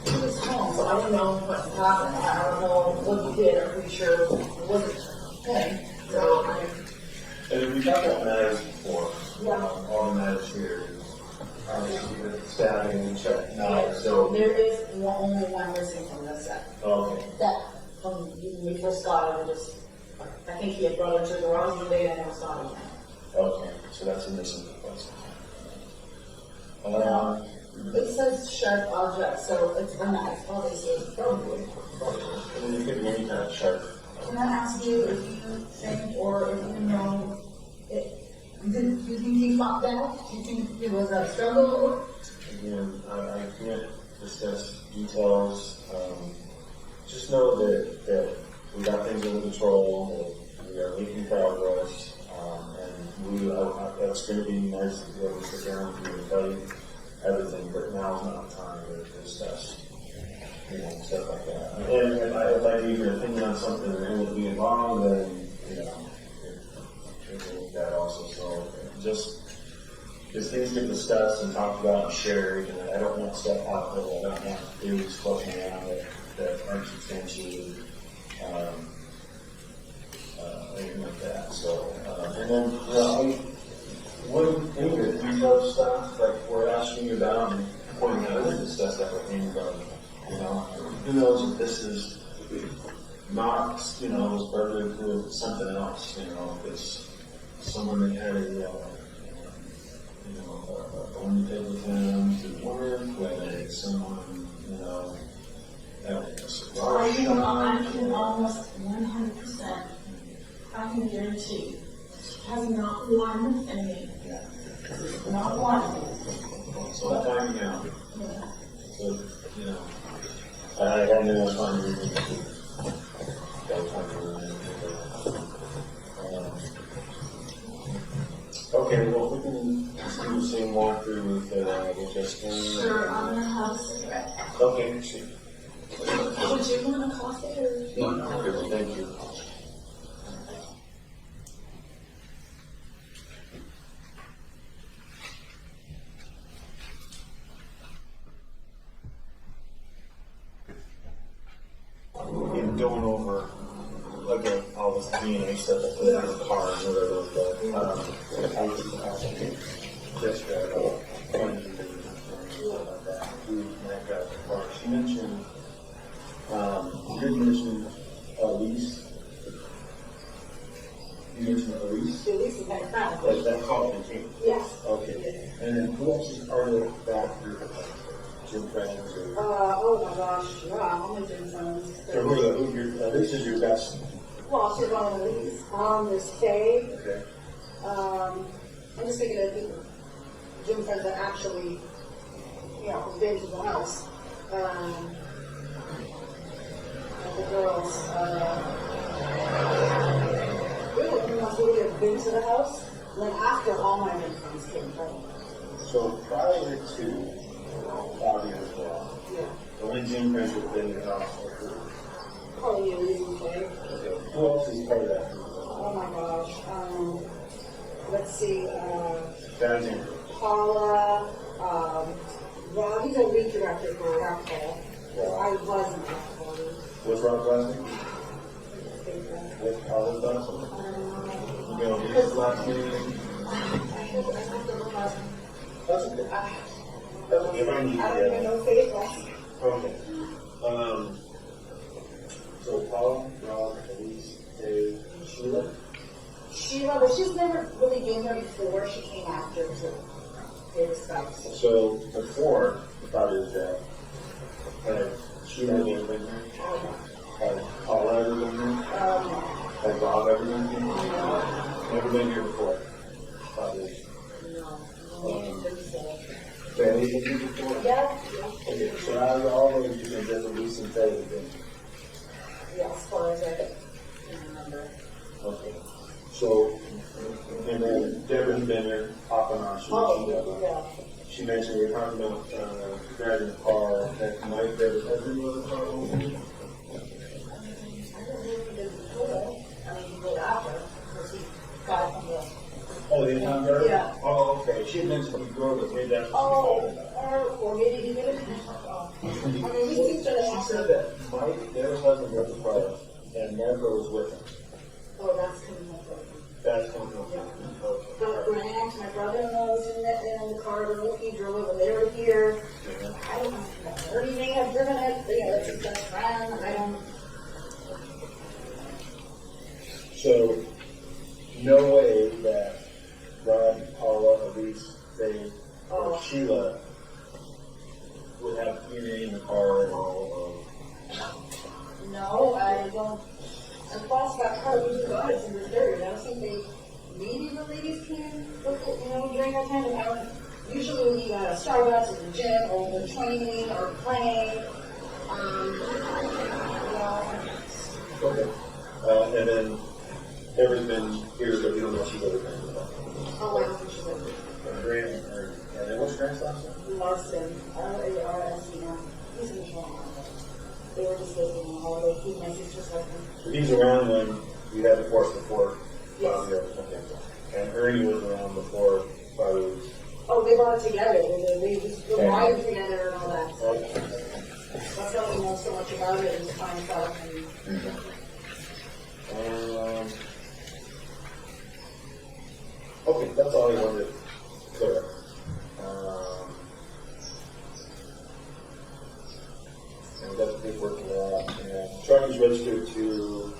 he was home, so I don't know what happened. I don't know what he did. I'm pretty sure it wasn't him. So, And we talked about matters before. Yeah. All the matters here is obviously the stabbing and check. yeah, so there is only one missing from this set. Okay. That, when we first got it, I think he had brought it to the garage one day and I was not again. Okay, so that's a missing request. It says sharp object, so it's a knife, obviously. Probably. And then you could be any kind of sharp. Can I ask you if you think, or if you know, do you think he fought back? Do you think it was a struggle? Again, I can't discuss details. Just know that we got things under control, that we are making progress, and that's going to be nice to be able to sit down with you and tell you everything, but now's not the time to discuss, stuff like that. And if I'd like to give your opinion on something that ended up being wrong, then, it that also. So just because things get discussed and talked about and shared, and I don't want stuff out there, I don't want theories floating around that aren't substantiated, anything like that. So, and then, any of the detailed stuff like we're asking you about and pointing out, we discuss that with anybody. Who knows if this is not, was burdened with something else, if it's someone that had a one table time to work, whether it's someone, I can almost 100%, I can guarantee, has not one enemy. Not one. So finding out. So, I had no fun reading it. Okay, well, we can just do the same walkthrough with Justin. Sure, I'm gonna have a cigarette. Okay, sure. Would you want a coffee or? No, thank you. In going over all this DNA stuff that put in the car and whatever, she mentioned, you did mention Elise. You mentioned Elise? Elise is my friend. Like that call came. Yes. Okay. And then who else is part of that group? Gym friends or? Oh my gosh, yeah, all my gym friends. So this is your best. Well, she's one of these. There's Faye. Okay. I'm just thinking of people, gym friends that actually, have been to the house. The girls, really, everyone's really have been to the house. And then after all my gym friends came home. So prior to Fabio's death, the only gym friends that have been in the house are who? Probably a reason for it. Okay. Who else is part of that group? Oh my gosh. Let's see. Guys in. Paula, Rob, he's a lead director for alcohol. I wasn't alcohol. What's Rob's last name? What's Paula's last name? His last name? That's okay. That's okay. If I need I don't even know Faye's last name. Okay. So Paula, Rob, Elise, Dave, Sheila. Sheila, but she's never really been here before. She came after to pay respects. So before Fabio's death, had Sheila been here? Had Paula ever been here? Had Rob ever been here? Never been here before. Fabio's. Family been here before? Yeah. Okay, so out of all those, you can just Elise and Faye have been here. Yeah, as far as I can remember. Okay. So, and then Deborah's been there off and on. She mentioned we were talking about driving the car that night there. Has anyone in the car? I don't know if there's a photo. I mean, in town garden? Yeah. Oh, okay, she had mentioned you drove with me, that's what Or maybe he didn't. I mean, we see each other she often. said that Mike, their husband, wrote the product, and Marco was with him. Oh, that's coming up. That's coming up. Yeah. Okay. But Grant, my brother-in-law was in the car, he drove over there to here. I don't know, or he may have driven it, you know, it's his best friend, I don't. So, no way that Rod, Paula, Elise, Dave, or Sheila would have DNA in the car and all No, I don't. And plus, that car was got it in the dirt. I don't think they, maybe the ladies can look at, you know, during that time of hour. Usually we eat at a Starbucks or the gym or the training or playing. Okay. And then Harry's been here, but you don't know if she's ever been with that. Oh, I don't think she's like Grant, and then what's Grant's last name? Larson, Larsen. He's in Toronto. They were just visiting on holiday. He and my sister's husband. So he's around when you had the force before Yes. Fabio. Okay. And Ernie was around before Fabio. Oh, they brought it together. They just wired together and all that. So Okay. that's how we know so much about it and find out. Okay, that's all I wanted to clear up. And we got the paperwork for that. And truck is registered to.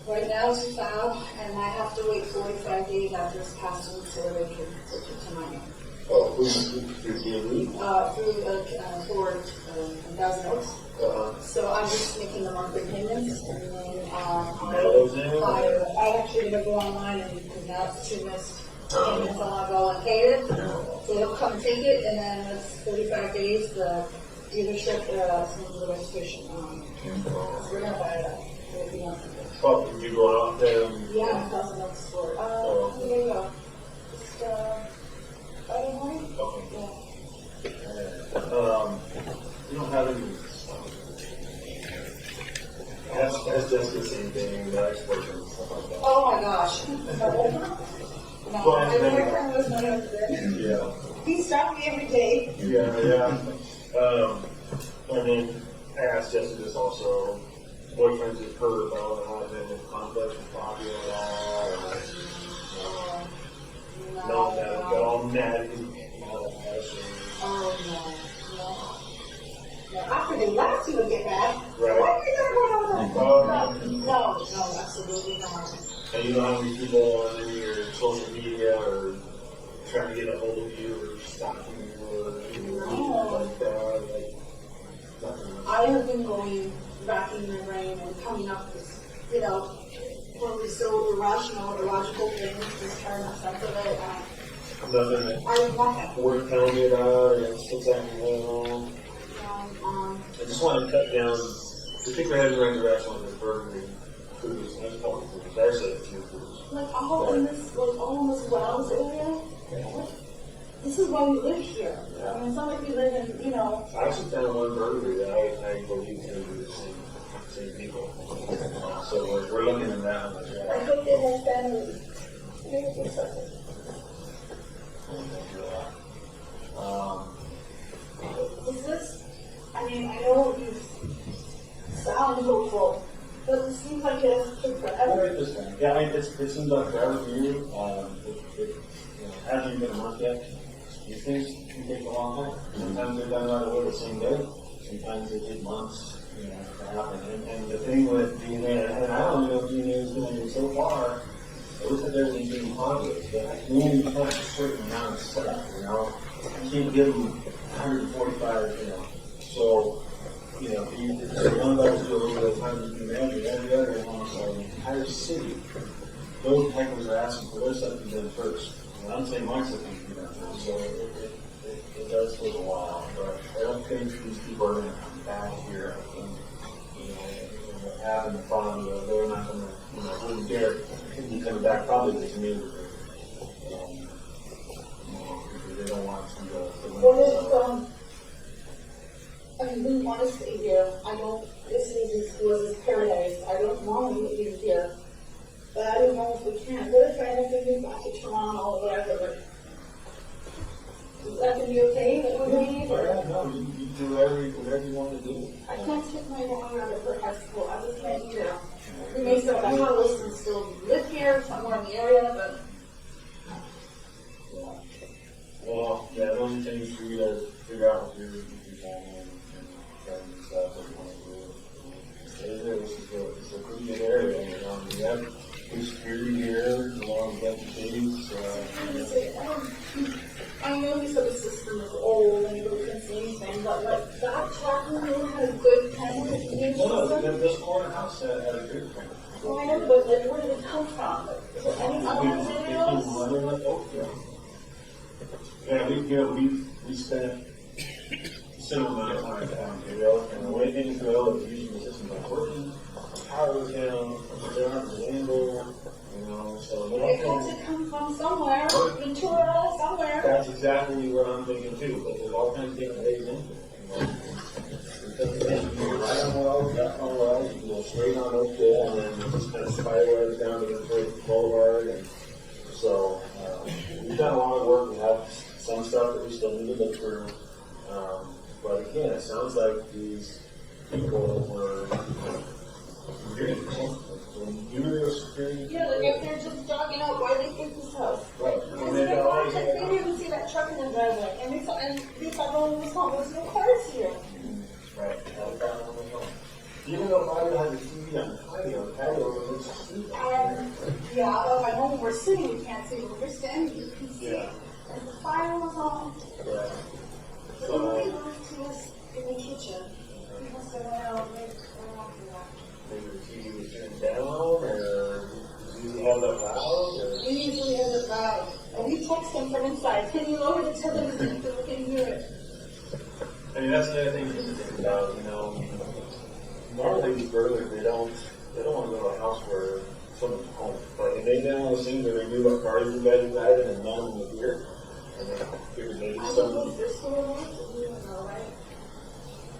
Right now it's filed, and I have to wait 45 days after it's passed so that I can switch it to my name. Oh, who's DME? Through Ford, 1,000 Oaks. So I'm just making the monthly payments, and then Mail those in? I actually gonna go online and because now it's 2 missed payments, I'll go and pay it. So they'll come and take it, and then it's 45 days. The dealership sends the registration. So we're gonna buy it up. It'll be monthly. Oh, did you go out there? Yeah, 1,000 Oaks Ford. Here you go. Just Friday morning. Okay. Yeah. You don't have any. That's just the same thing, the explosion and stuff like that. Oh my gosh. No, my boyfriend was my husband. Yeah. He stopped me every day. Yeah. And then I asked Jessica this also. Boyfriends have heard about how been in conflict with Fabio and all. No, that got all mad. Oh no. After they left, he would get mad. Right. Why are you not going on? No, absolutely not. And you know how many people on your social media are trying to get a hold of you or stalking you or anything like that? Like, nothing. I have been going back in my brain and coming up with, you know, probably so irrational, illogical things, just trying to sense of it. Nothing that I want that. worth telling me about or what's happening going on. I just want to cut down, particularly having right direction with this burglary foods, and that's probably foods, I said a few foods. Like all in this Wells area. This is why we live here. I mean, it's not like we live in, you know. I actually found one burglary that I believe can be the same people. So we're looking at that. I hope they have families. Is this? I mean, I know you sound hopeful, but it seems like it took forever. Yeah, it seems like forever for you. Hasn't even been a month yet. These things can take a long time. Sometimes they're done right away the same day. Sometimes they take months, to happen. And the thing with DNA, and I don't know if DNA is doing it so far. It looks like everything's being positive, but I can only find a certain amount of stuff. You can't give them 145. So, if one level do a little bit of time, you can imagine every other almost the entire city. Those hackers are asking for their stuff to be done first. And I'm saying my stuff needs to be done first. So it does take a while, but I don't think these people are going to come back here. I think, having the fun, they're not going to, wouldn't dare be coming back probably to me. Because they don't want to I mean, we want to stay here. I don't, this was his paradise. I don't want to leave here. But I don't know if we can. What if I have to move back to Toronto or whatever? Is that going to be okay that we leave? Or? Yeah, no, you do whatever you want to do. I can't take my daughter out of her high school. I just can't do that. We may still have a house and still live here somewhere in the area, but. Well, yeah, those are things for you to figure out with your family and friends and stuff that you want to do. It's a pretty good area. We have good security here, along with the cities. I know you said the system is old and you can't see anything, but like that Chapman room had a good camera system. No, this corner house had a good camera. Well, I know, but like, where did it come from? Like, is there any other videos? Yeah, we spent a similar amount of time down here, and the way things go, is usually the system's not working, power was down, they don't have the handle, so. It has to come from somewhere, Ventura, somewhere. That's exactly what I'm thinking too, but there's all kinds of different ways into it. You can right on wells, left on wells, you can go straight on Oakdale, and then you just kind of spider down to the boulevard, and so, we've done a lot of work. We have some stuff that we still need to look through. But again, it sounds like these people were doing security. Yeah, like if they're just jogging out, why do they think this house? Right. Because they didn't even see that truck in the driveway. And they thought no one was home. There's no cars here. Right. Even though Fabio has a TV on the patio, it's see yeah, although I know when we're sitting, we can't see. When we're standing, you can see. Yeah. And the fire was on. Yeah. So nobody left to us in the kitchen. We must have went out and Maybe the TV was turned down, or did you have that loud? we usually have it loud. And we text them from inside. Can you lower the television so we can hear it? I mean, that's another thing to think about, Normally these burglars, they don't want to go to a house where someone's home. But if they now assume that they knew what cars you guys had and none of them were here, and they figured maybe someone. This store locked? We don't know, right?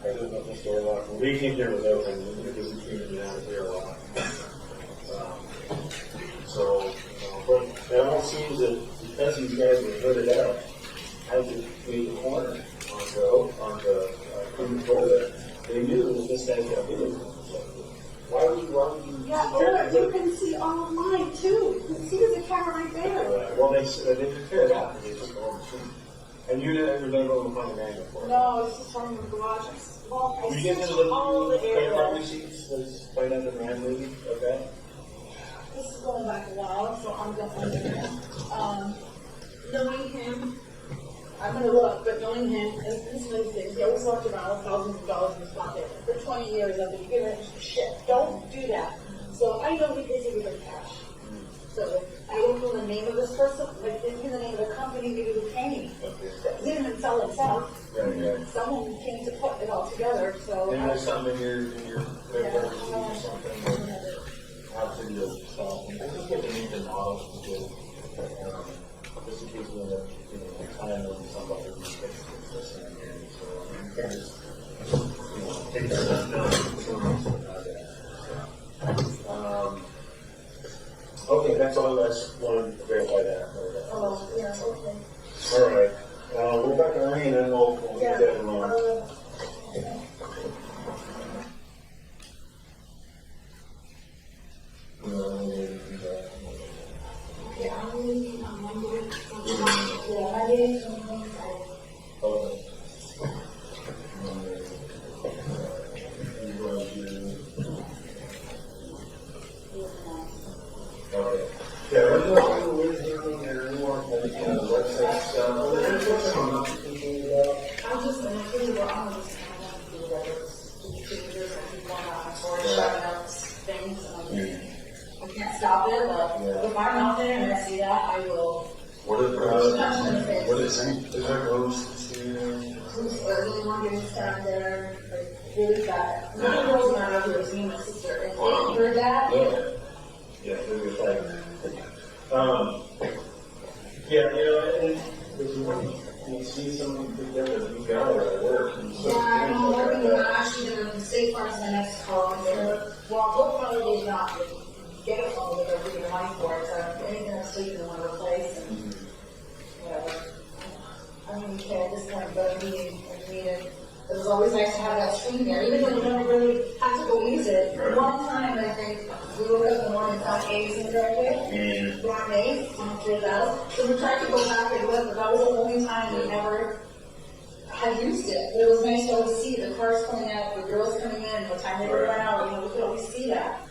I didn't know if the store locked. When we came here was open because we came in out of here a lot. But it all seems that because these guys were hooded out, had to leave the corner on the toilet. They knew that this guy's got video. Why would you? Yeah, or you can see online too. You can see there's a camera right there. Well, they took care of that. They took all the street. And you didn't remember when we found the manual for it? No, it's just from the garage. Well, I You get searched into the all the credit card areas. receipts that's playing under the brand movie, okay? This is going back a while, so I'm gonna knowing him, I'm gonna look, but knowing him, and this many things, he always walked around with thousands of dollars in his pocket. For 20 years, I've been giving him shit. Don't do that. So I know he pays you with cash. So I don't know the name of this person, like even the name of the company that he was paying. He didn't even sell himself. Right. Someone came to put it all together, so. And there's something in your credit card receipt or Yeah. something. How to do stuff. I just get the names and models because, just in case we end up, time on somebody who gets this in here. So you can just, take that down. Okay, that's all. I just wanted to verify that. Oh, yeah, okay. All right. We're back to Irene, and we'll get that in on. Yeah, I'm leaving on Monday. Yeah, Monday and Wednesday. Okay. Yeah, we're going to lose anything or any more website stuff. I'm just gonna figure out, I'm just gonna do whatever. There's people on or shouting out things. I can't stop it, but if I'm out there and I see that, I will. What is it saying? Is there ghosts here? Who's really want to stand there, like, really bad. None of the girls around here, it's me and my sister. If they heard that, Yeah, it was like, and when you see something together, you got it at work. And so yeah, I know, things like we're that. actually going to State Farm's the next call, and they're, well, we'll probably not get a phone with her, we're going to sleeping in one place and whatever. I don't even care at this point, but I mean, it was always nice to have that screen there, even though we never really had to go use it. One time, I think, we woke up in the morning and found eggs in the driveway, rotten eggs, and threw it out. So we tried to go back and look, but that was the only time we ever had used it. But it was nice to always see the cars coming out, the girls coming in, what time they were going out, we could always see that.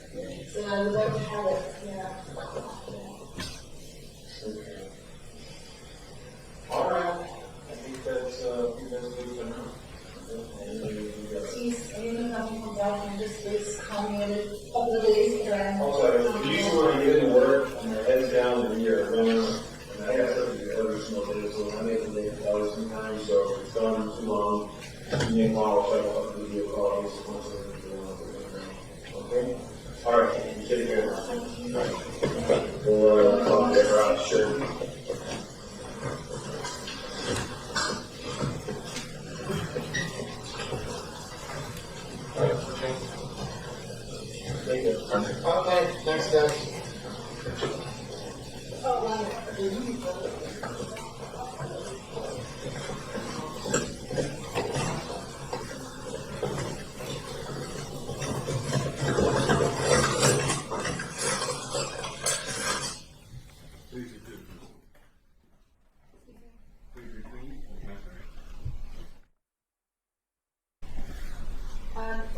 So I would love to have it, yeah. All right. I think that's good for now. Please, anything coming from that, and just please call me in a couple of days, and Also, usually when you get into work and your head's down and you're running, and I got stuff to do every single day, so I make the day hours sometimes, so if it's gone too long, you may call, try to help the video call, just once okay? All right, you take care. We'll talk later on, sure. Thank you. Okay, thanks, guys.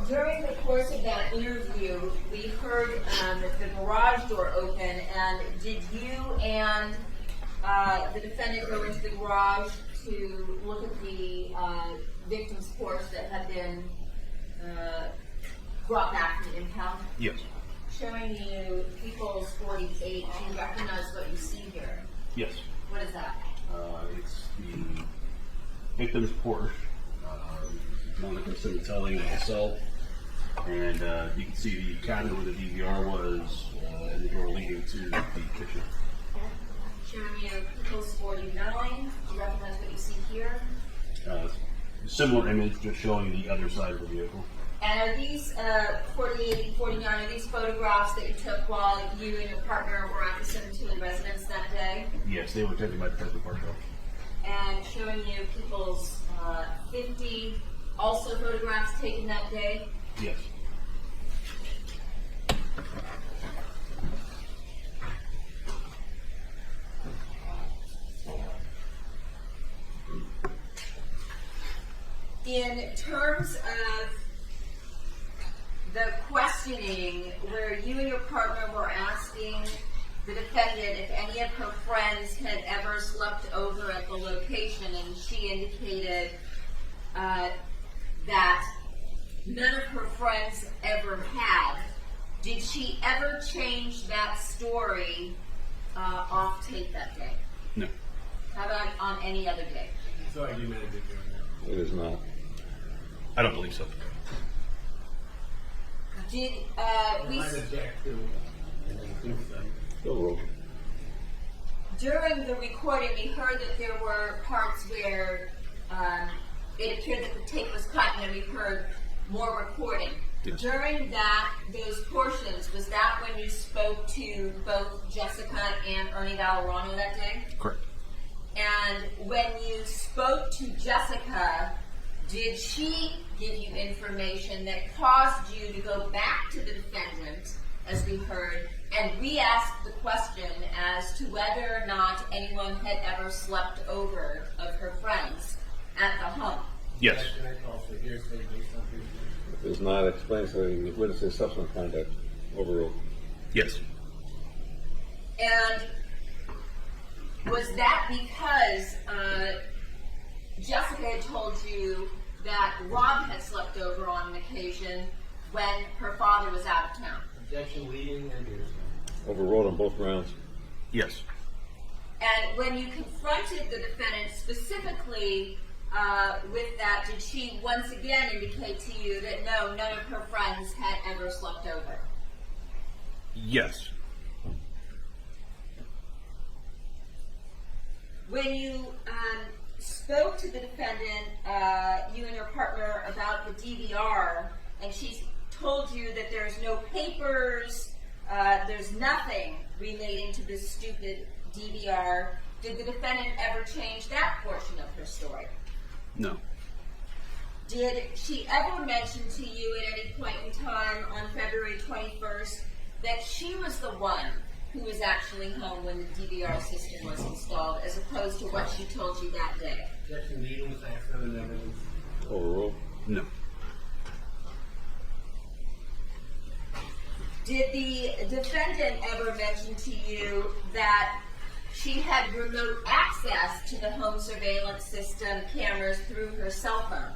During the course of that interview, we heard the garage door open, and did you and the defendant go into the garage to look at the victim's Porsche that had been brought back from the impound? Yes. Showing you People's 48, do you recognize what you see here? Yes. What is that? It's the victim's Porsche. Monica Sementilli and myself. And you can see the cabinet where the DVR was and the door leading to the kitchen. Showing you People's 49. Do you recognize what you see here? Similar image, just showing the other side of the vehicle. And are these 48 and 49, are these photographs that you took while you and your partner were at the Sementilli residence that day? Yes, they were taken by Detective Parshall. And showing you People's 50, also photographs taken that day? Yes. In terms of the questioning where you and your partner were asking the defendant if any of her friends had ever slept over at the location, and she indicated that none of her friends ever had, did she ever change that story off tape that day? No. How about on any other day? It is not. I don't believe so. Did we... Still roll. During the recording, we heard that there were parts where it appeared that the tape was cut, and then we heard more recording. Yes. During those portions, was that when you spoke to both Jessica and Ernie Valorano that day? Correct. And when you spoke to Jessica, did she give you information that caused you to go back to the defendant, as we heard, and re-ask the question as to whether or not anyone had ever slept over of her friends at the home? Yes. It does not explain, so the witness's subsequent conduct overruled. Yes. And was that because Jessica had told you that Rob had slept over on an occasion when her father was out of town? Objection leading and Overruled on both grounds. Yes. And when you confronted the defendant specifically with that, did she once again indicate to you that no, none of her friends had ever slept over? Yes. When you spoke to the defendant, you and your partner, about the DVR, and she told you that there's no papers, there's nothing relating to this stupid DVR, did the defendant ever change that portion of her story? No. Did she ever mention to you at any point in time on February 21st that she was the one who was actually home when the DVR system was installed, as opposed to what she told you that day? Overruled. No. Did the defendant ever mention to you that she had remote access to the home surveillance system cameras through her cell phone?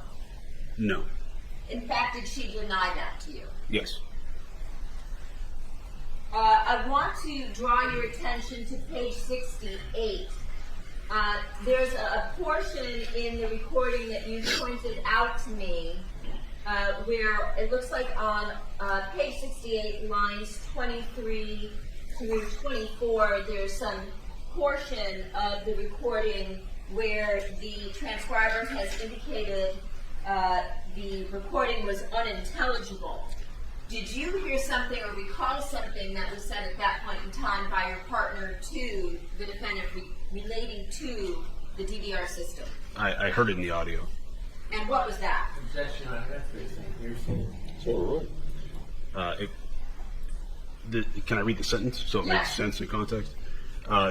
No. In fact, did she deny that to you? Yes. I want to draw your attention to page 68. There's a portion in the recording that you pointed out to me where it looks like on page 68, lines 23 through 24, there's some portion of the recording where the transcriber has indicated the recording was unintelligible. Did you hear something or recall something that was said at that point in time by your partner to the defendant relating to the DVR system? I heard it in the audio. And what was that? It's overruled. Can I read the sentence so it Yeah. makes sense in context?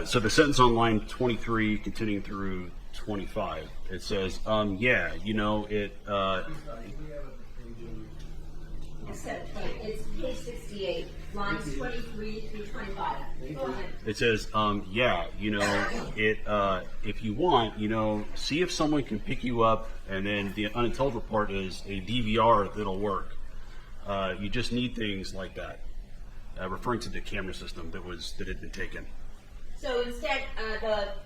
So the sentence on line 23, continuing through 25, it says, yeah, you know, It's page 68, lines 23 through 25. Go ahead. it says, yeah, you know, if you want, you know, see if someone can pick you up, and then the unintelligible part is a DVR that'll work. You just need things like that, referring to the camera system that had been taken. So instead,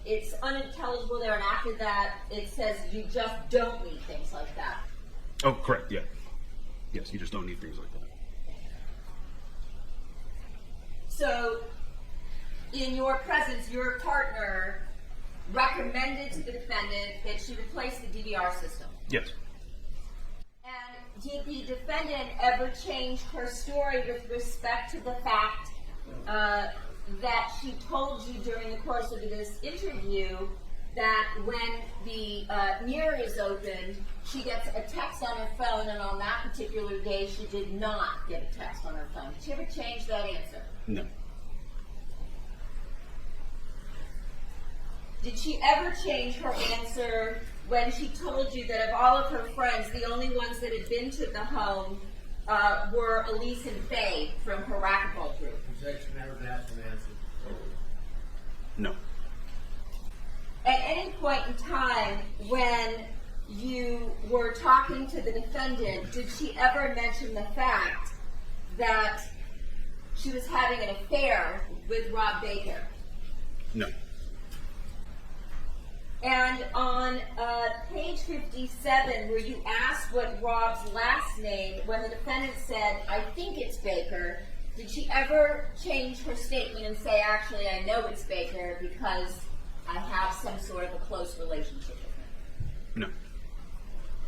it's unintelligible there, and after that, it says you just don't need things like that. Oh, correct, yeah. Yes, you just don't need things like that. So, in your presence, your partner recommended to the defendant that she replace the DVR system. Yes. And did the defendant ever change her story with respect to the fact that she told you during the course of this interview that when the mirror is opened, she gets a text on her phone, and on that particular day, she did not get a text on her phone? Did she ever change that answer? No. Did she ever change her answer when she told you that of all of her friends, the only ones that had been to the home were Elise and Faye from her racquetball group? No. At any point in time when you were talking to the defendant, did she ever mention the fact that she was having an affair with Rob Baker? No. And on page 57, where you asked what Rob's last name, when the defendant said, I think it's Baker, did she ever change her statement and say, actually, I know it's Baker because I have some sort of a close relationship with him? No.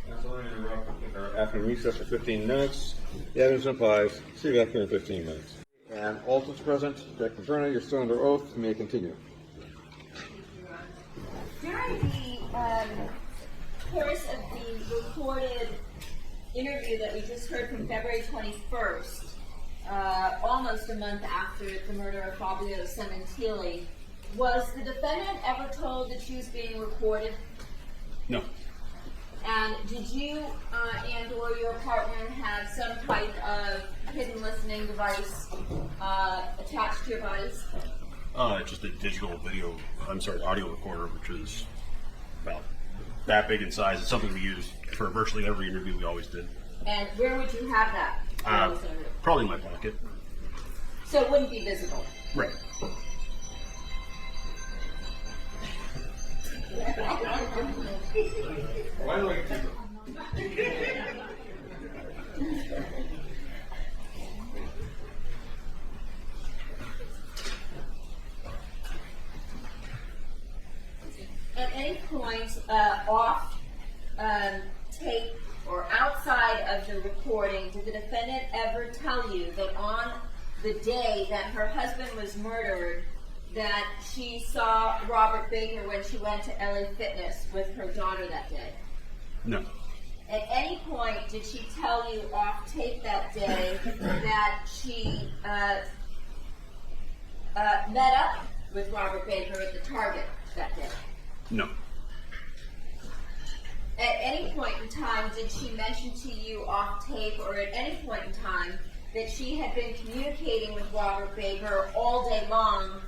That's only interrupt. After recess for 15 minutes. The evidence implies. See you back here in 15 minutes. And all is present. Dr. Verna, you're still under oath. You may continue. During the course of the recorded interview that we just heard from February 21st, almost a month after the murder of Fabio Sementilli, was the defendant ever told that she was being recorded? No. And did you and or your partner have some type of hidden listening device attached to your bodies? Just a digital audio recorder, which is about that big in size. It's something we use for virtually every interview we always did. And where would you have that? Probably in my pocket. So it wouldn't be visible? Right. Why do I keep it? At any point off tape or outside of the recording, did the defendant ever tell you that on the day that her husband was murdered, that she saw Robert Baker when she went to LA Fitness with her daughter that day? No. At any point, did she tell you off tape that day that she met up with Robert Baker at the Target that day? No. At any point in time, did she mention to you off tape or at any point in time that she had been communicating with Robert Baker all day long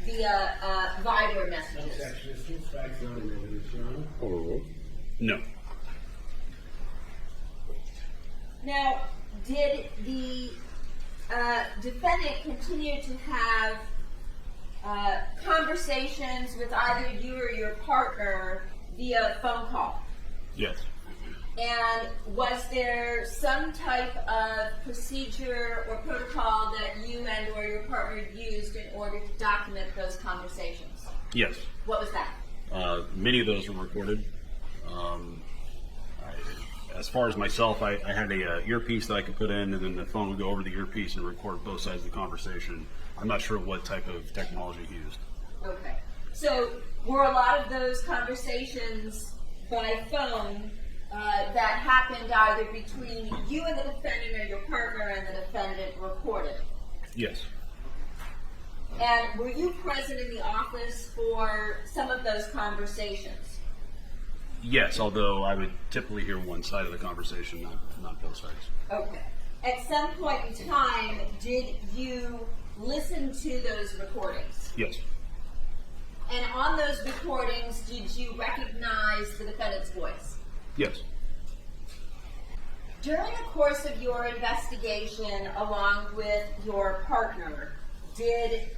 via Viber messages? Overruled. No. Now, did the defendant continue to have conversations with either you or your partner via phone call? Yes. And was there some type of procedure or protocol that you and or your partner used in order to document those conversations? Yes. What was that? Many of those were recorded. As far as myself, I had a earpiece that I could put in, and then the phone would go over the earpiece and record both sides of the conversation. I'm not sure what type of technology he used. Okay. So were a lot of those conversations by phone that happened either between you and the defendant or your partner and the defendant recorded? Yes. And were you present in the office for some of those conversations? Yes, although I would typically hear one side of the conversation, not both sides. Okay. At some point in time, did you listen to those recordings? Yes. And on those recordings, did you recognize the defendant's voice? Yes. During the course of your investigation, along with your partner, did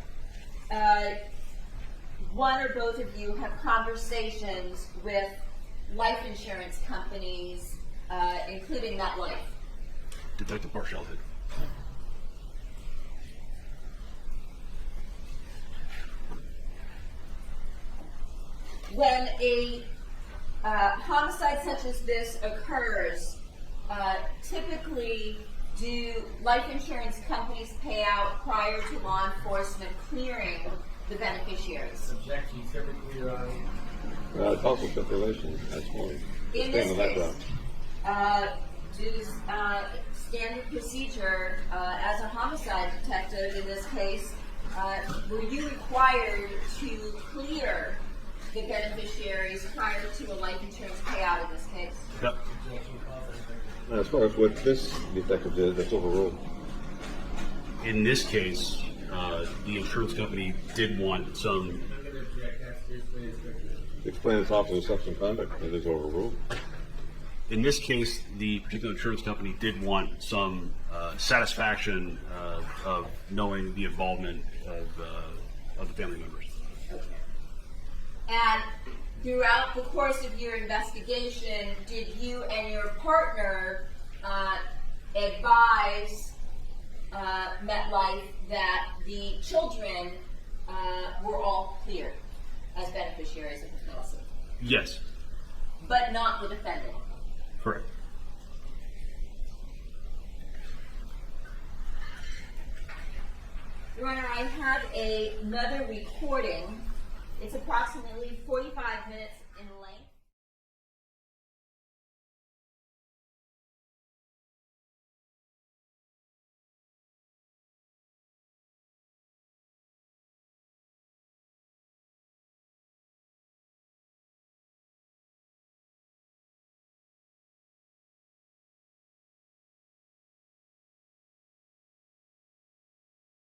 one or both of you have conversations with life insurance companies, including MetLife? Detective Parshall did. When a homicide such as this occurs, typically do life insurance companies pay out prior to law enforcement clearing the beneficiaries? Objection, typically, Your Honor. It's also stipulation. That's one. In this Stand on that case, ground. standard procedure, as a homicide detective in this case, were you required to clear the beneficiaries prior to a life insurance payout in this case? Yep. Objection, call for second. As far as what this detective did, that's overruled. In this case, the insurance company did want some. I'm going to object. That's seriously instructed. Explain its officer of substance conduct. It is overruled. In this case, the particular insurance company did want some satisfaction of knowing the involvement of the family members. Okay. And throughout the course of your investigation, did you and your partner advise MetLife that the children were all cleared as beneficiaries of the policy, Yes. but not the defendant? Correct. Your Honor, I have another recording. It's approximately 45 minutes in length.